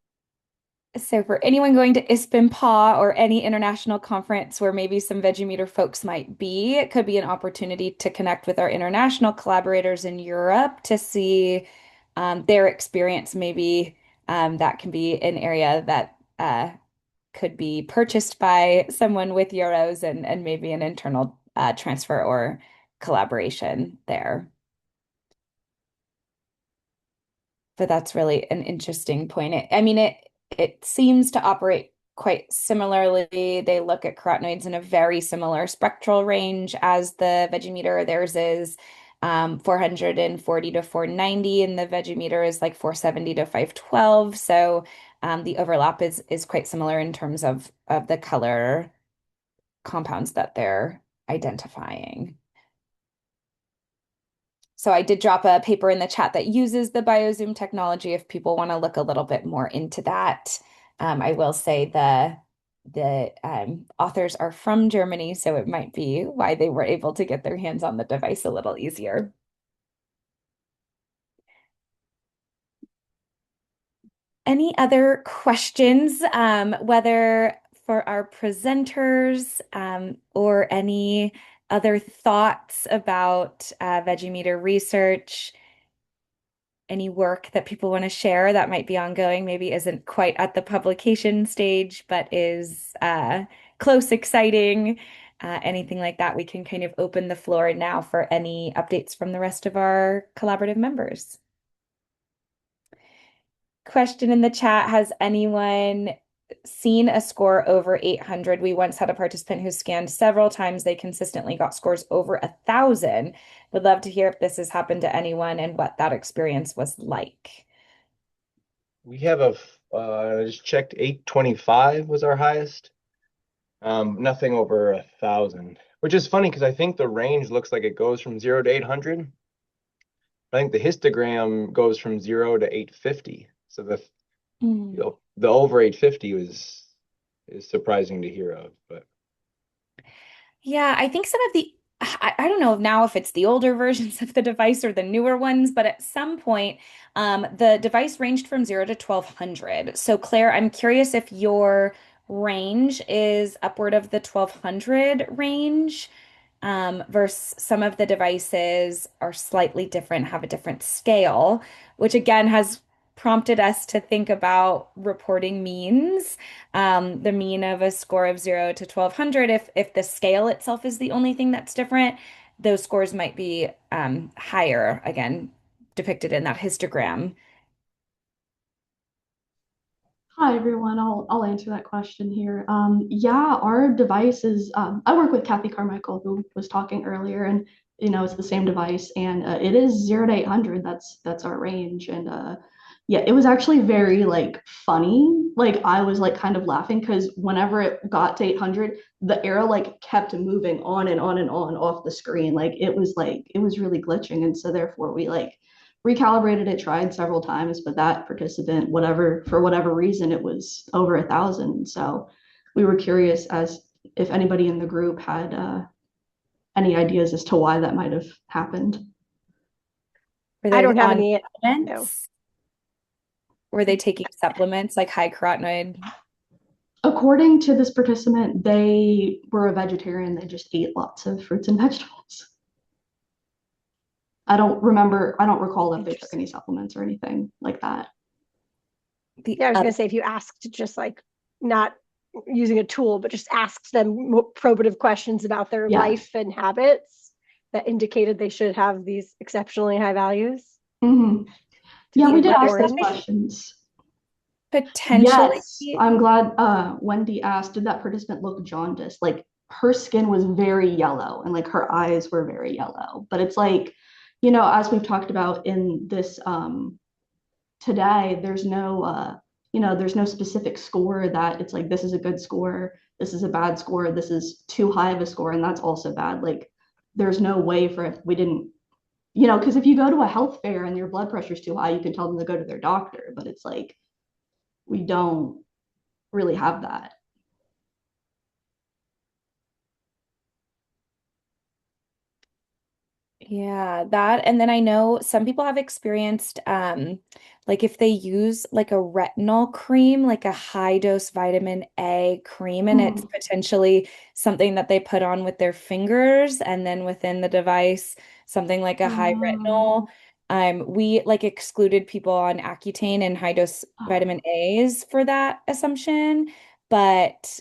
So for anyone going to ISPNPA or any international conference where maybe some Veggie Meter folks might be, it could be an opportunity to connect with our international collaborators in Europe to see their experience. Maybe that can be an area that could be purchased by someone with euros and maybe an internal transfer or collaboration there. But that's really an interesting point. It seems to operate quite similarly. They look at carotenoids in a very similar spectral range as the Veggie Meter. Theirs is 440 to 490, and the Veggie Meter is like 470 to 512. So the overlap is quite similar in terms of the color compounds that they're identifying. So I did drop a paper in the chat that uses the BioZoom technology if people want to look a little bit more into that. I will say the authors are from Germany, so it might be why they were able to get their hands on the device a little easier. Any other questions, whether for our presenters or any other thoughts about Veggie Meter research? Any work that people want to share that might be ongoing, maybe isn't quite at the publication stage, but is close, exciting, anything like that, we can kind of open the floor now for any updates from the rest of our collaborative members. Question in the chat, has anyone seen a score over 800? We once had a participant who scanned several times. They consistently got scores over 1,000. Would love to hear if this has happened to anyone and what that experience was like. We have I just checked, 825 was our highest. Nothing over 1,000, which is funny because I think the range looks like it goes from 0 to 800. I think the histogram goes from 0 to 850. So the over 850 is surprising to hear of, but yeah, I think some of the I don't know now if it's the older versions of the device or the newer ones, but at some point the device ranged from 0 to 1,200. So Claire, I'm curious if your range is upward of the 1,200 range versus some of the devices are slightly different, have a different scale, which again has prompted us to think about reporting means. The mean of a score of 0 to 1,200, if the scale itself is the only thing that's different, those scores might be higher, again, depicted in that histogram. Hi, everyone. I'll answer that question here. Yeah, our device is, I work with Kathy Carmichael, who was talking earlier, and it's the same device, and it is 0 to 800. That's our range, and yeah, it was actually very funny. I was kind of laughing because whenever it got to 800, the arrow kept moving on and on and on off the screen. It was really glitching, and so therefore we recalibrated it, tried several times, but that participant, for whatever reason, it was over 1,000. So we were curious as if anybody in the group had any ideas as to why that might have happened. Were I don't have on any. supplements? Were they taking supplements like high carotenoid? According to this participant, they were a vegetarian. They just ate lots of fruits and vegetables. I don't recall that they took any supplements or anything like that. Yeah, I was going to say, if you asked just not using a tool, but just asked them probative questions about their life and habits that indicated they should have these exceptionally high values. Mm-hmm. Yeah, we did ask those questions. Potentially. Yes, I'm glad Wendy asked, did that participant look jaundiced? Her skin was very yellow and her eyes were very yellow. But it's as we've talked about in this today, there's no there's no specific score that it's this is a good score, this is a bad score, this is too high of a score, and that's also bad. There's no way for if we didn't, because if you go to a health fair and your blood pressure is too high, you can tell them to go to their doctor, but it's we don't really have that. Yeah, that. And then I know some people have experienced if they use a retinol cream, a high dose vitamin A cream, and it's potentially something that they put on with their fingers, and then within the device, something like a high retinol. We excluded people on Accutane and high dose vitamin A's for that assumption, but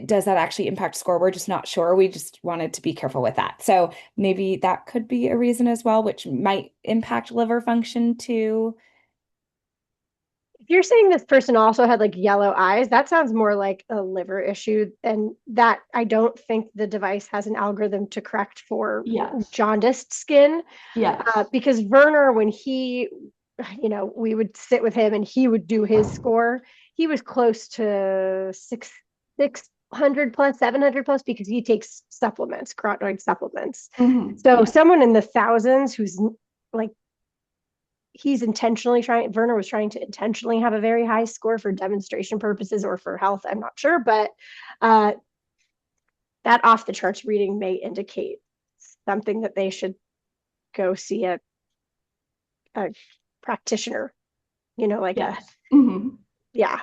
does that actually impact score? We're just not sure. We just wanted to be careful with that. So maybe that could be a reason as well, which might impact liver function too. If you're saying this person also had like yellow eyes, that sounds more like a liver issue, and that I don't think the device has an algorithm to correct for Yes. jaundiced skin. Yes. Because Werner, when he, we would sit with him and he would do his score, he was close to 600 plus, 700 plus, because he takes supplements, carotenoid supplements. So Yeah. someone in the thousands who's like, Werner was trying to intentionally have a very high score for demonstration purposes or for health, I'm not sure, but that off the charts reading may indicate something that they should go see a practitioner, like Yes. yeah.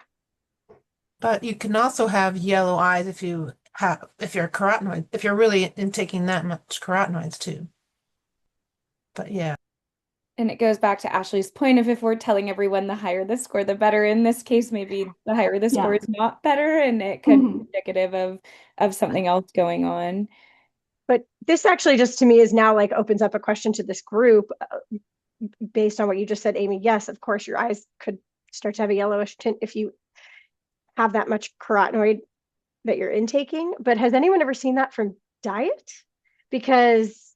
But you can also have yellow eyes if you're carotenoid, if you're really intaking that much carotenoids too. But yeah. And it goes back to Ashlea's point of, if we're telling everyone the higher the score, the better. In this case, maybe the higher the score is not better, and it could be indicative of something else going on. But this actually just to me is now like opens up a question to this group based on what you just said, Amy. Yes, of course, your eyes could start to have a yellowish tint if you have that much carotenoid that you're intaking. But has anyone ever seen that from diet? Because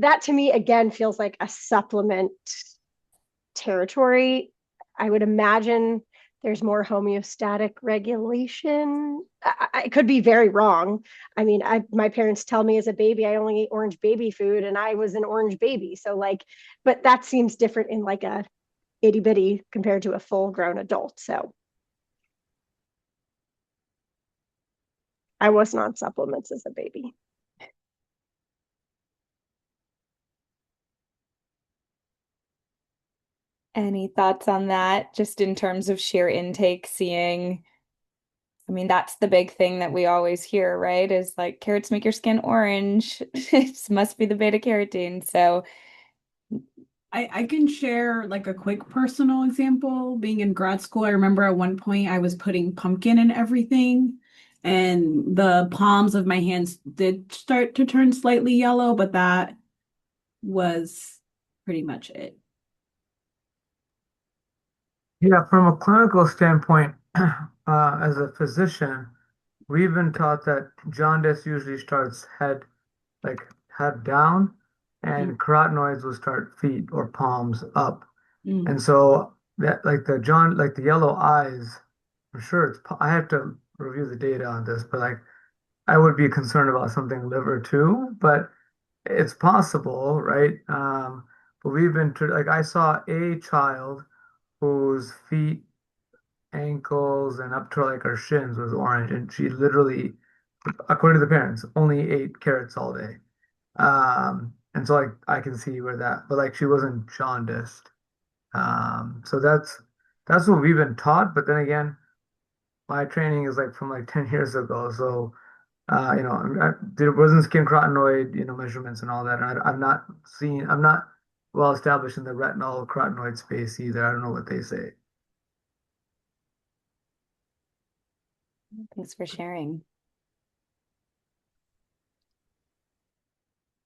that to me, again, feels like a supplement territory. I would imagine there's more homeostatic regulation. I could be very wrong. I mean, my parents tell me as a baby, I only ate orange baby food and I was an orange baby. So like, but that seems different in like a itty bitty compared to a full grown adult. So I wasn't on supplements as a baby. Any thoughts on that, just in terms of sheer intake, seeing, I mean, that's the big thing that we always hear, right? Is like carrots make your skin orange. It must be the beta carotene. So I can share like a quick personal example. Being in grad school, I remember at one point I was putting pumpkin in everything, and the palms of my hands did start to turn slightly yellow, but that was pretty much it. Yeah, from a clinical standpoint, as a physician, we've been taught that jaundice usually starts like head down, and carotenoids will start feet or palms up. And so that like the yellow eyes, I'm sure I have to review the data on this, but like I would be concerned about something liver too, but it's possible, right? But we've been like I saw a child whose feet, ankles, and up to like her shins was orange, and she literally, according to the parents, only ate carrots all day. And so like I can see where that, but like she wasn't jaundiced. So that's what we've been taught. But then again, my training is like from like 10 years ago. So there wasn't skin carotenoid, measurements and all that. And I'm not well established in the retinal carotenoid space either. I don't know what they say. thanks for sharing.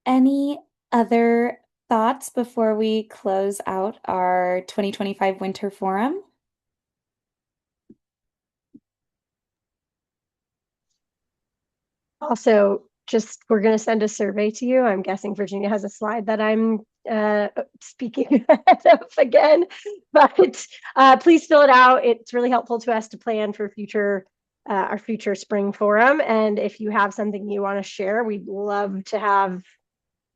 Any other thoughts before we close out our 2025 Winter Forum? Also, we're going to send a survey to you. I'm guessing Virginia has a slide that I'm speaking ahead of again, but please fill it out. It's really helpful to us to plan for our future spring forum. And if you have something you want to share, we'd love to have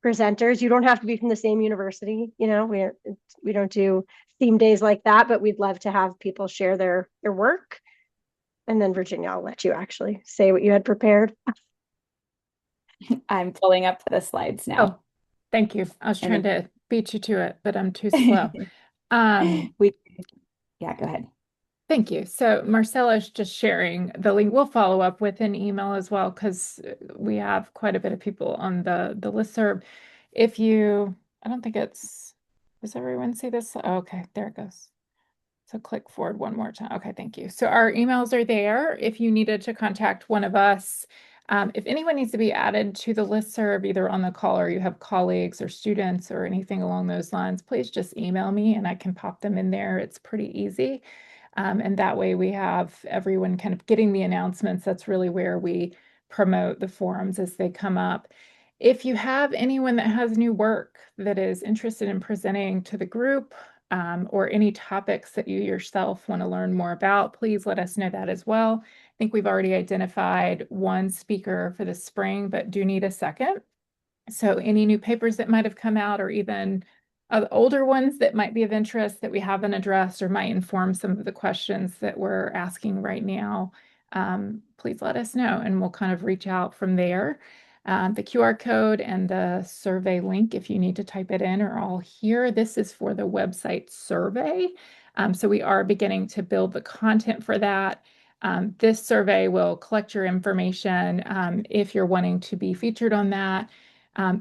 presenters. You don't have to be from the same university. We don't do theme days like that, but we'd love to have people share their work. And then Virginia, I'll let you actually say what you had prepared. I'm pulling up the slides now. Oh, thank you. I was trying to beat you to it, but I'm too slow. Yeah, go ahead. Thank you. So Marcella's just sharing the link. We'll follow up with an email as well, because we have quite a bit of people on the listserv. I don't think does everyone see this? Oh, okay, there it goes. So click forward one more time. Okay, thank you. So our emails are there if you needed to contact one of us. If anyone needs to be added to the listserv, either on the call or you have colleagues or students or anything along those lines, please just email me and I can pop them in there. It's pretty easy. And that way we have everyone kind of getting the announcements. That's really where we promote the forums as they come up. If you have anyone that has new work that is interested in presenting to the group, or any topics that you yourself want to learn more about, please let us know that as well. I think we've already identified one speaker for the spring, but do need a second. So any new papers that might have come out, or even older ones that might be of interest that we haven't addressed or might inform some of the questions that we're asking right now, please let us know and we'll kind of reach out from there. The QR code and the survey link, if you need to type it in, are all here. This is for the website survey. So we are beginning to build the content for that. This survey will collect your information if you're wanting to be featured on that.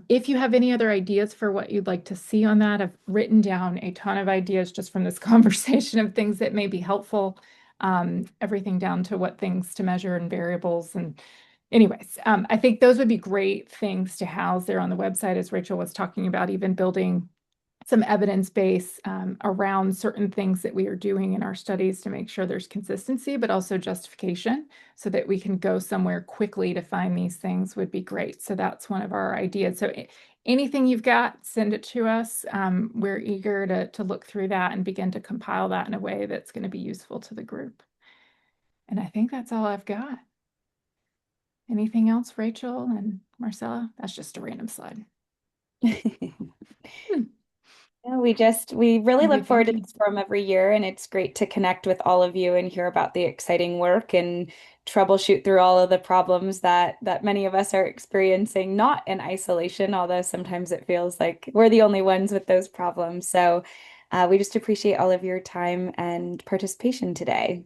If you have any other ideas for what you'd like to see on that, I've written down a ton of ideas just from this conversation of things that may be helpful, everything down to what things to measure and variables. And anyways, I think those would be great things to house there on the website, as Rachel was talking about, even building some evidence base around certain things that we are doing in our studies to make sure there's consistency, but also justification so that we can go somewhere quickly to find these things would be great. So that's one of our ideas. So anything you've got, send it to us. We're eager to look through that and begin to compile that in a way that's going to be useful to the group. And I think that's all I've got. Anything else, Rachel and Marcella? That's just a random slide. Yeah, we really Okay, look forward to thank you. this forum every year, and it's great to connect with all of you and hear about the exciting work and troubleshoot through all of the problems that many of us are experiencing, not in isolation, although sometimes it feels like we're the only ones with those problems. So we just appreciate all of your time and participation today.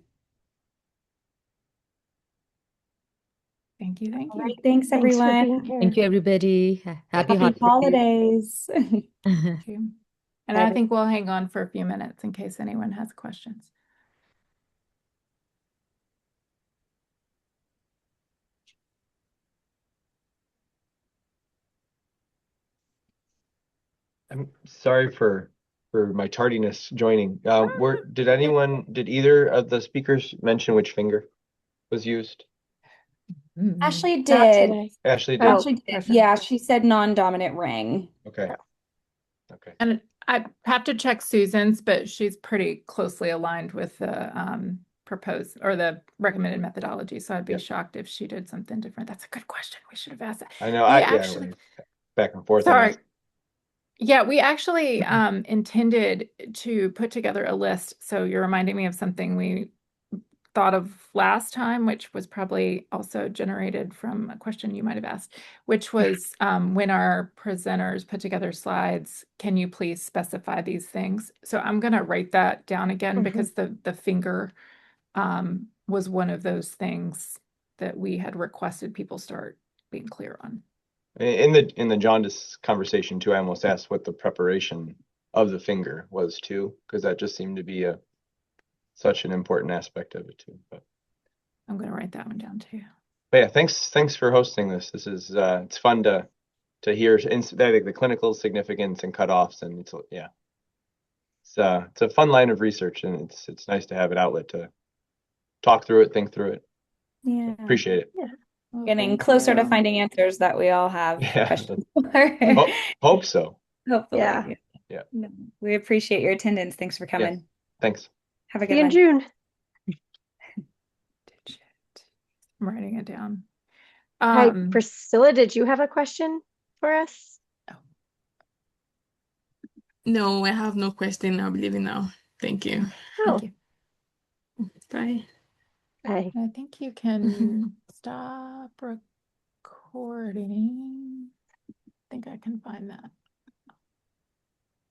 Thank you. Thank All you. right, thanks Thanks for everyone. being here. Thank you, everybody. Happy Happy holidays. holidays. Thank you. And I think we'll hang on for a few minutes in case anyone has questions. I'm sorry for my tardiness joining. Did either of the speakers mention which finger was used? Ashley Not did. today. Ashley did. Ashley did. perfect. Yeah, she said non-dominant ring. Okay. Okay. And I have to check Susan's, but she's pretty closely aligned with the proposed or the recommended methodology. So I'd be Yep. shocked if she did something different. That's a good question. We should have asked that. I know. We I actually, went back and forth on sorry. that. Yeah, we actually intended to put together a list. So you're reminding me of something we thought of last time, which was probably also generated from a question you might have asked, which was when our presenters put together slides, can you please specify these things? So I'm going to write that down again because the finger was one of those things that we had requested people start being clear on. In the jaundice conversation too, I almost asked what the preparation of the finger was too, because that just seemed to be such an important aspect of it too. But I'm going to write that one down too. But yeah, thanks for hosting this. This is it's fun to hear the clinical significance and cutoffs, and it's a fun line of research, and it's nice to have an outlet to talk through it, think through it. Yeah. So appreciate it. Yeah. Well, Getting thank closer to you. finding answers that we all have Yeah. questions for. Hope so. Hopefully. Yeah. Yeah. No, we appreciate your attendance. Thanks for coming. Yeah. Thanks. Have a See good you in one. June. I'm writing it down. Hi, Priscilla, did you have a question for us? No, I have no question. I'll be leaving now. Thank you. Oh, Thank you. Bye. Bye. I think you can stop recording. I think I can find that.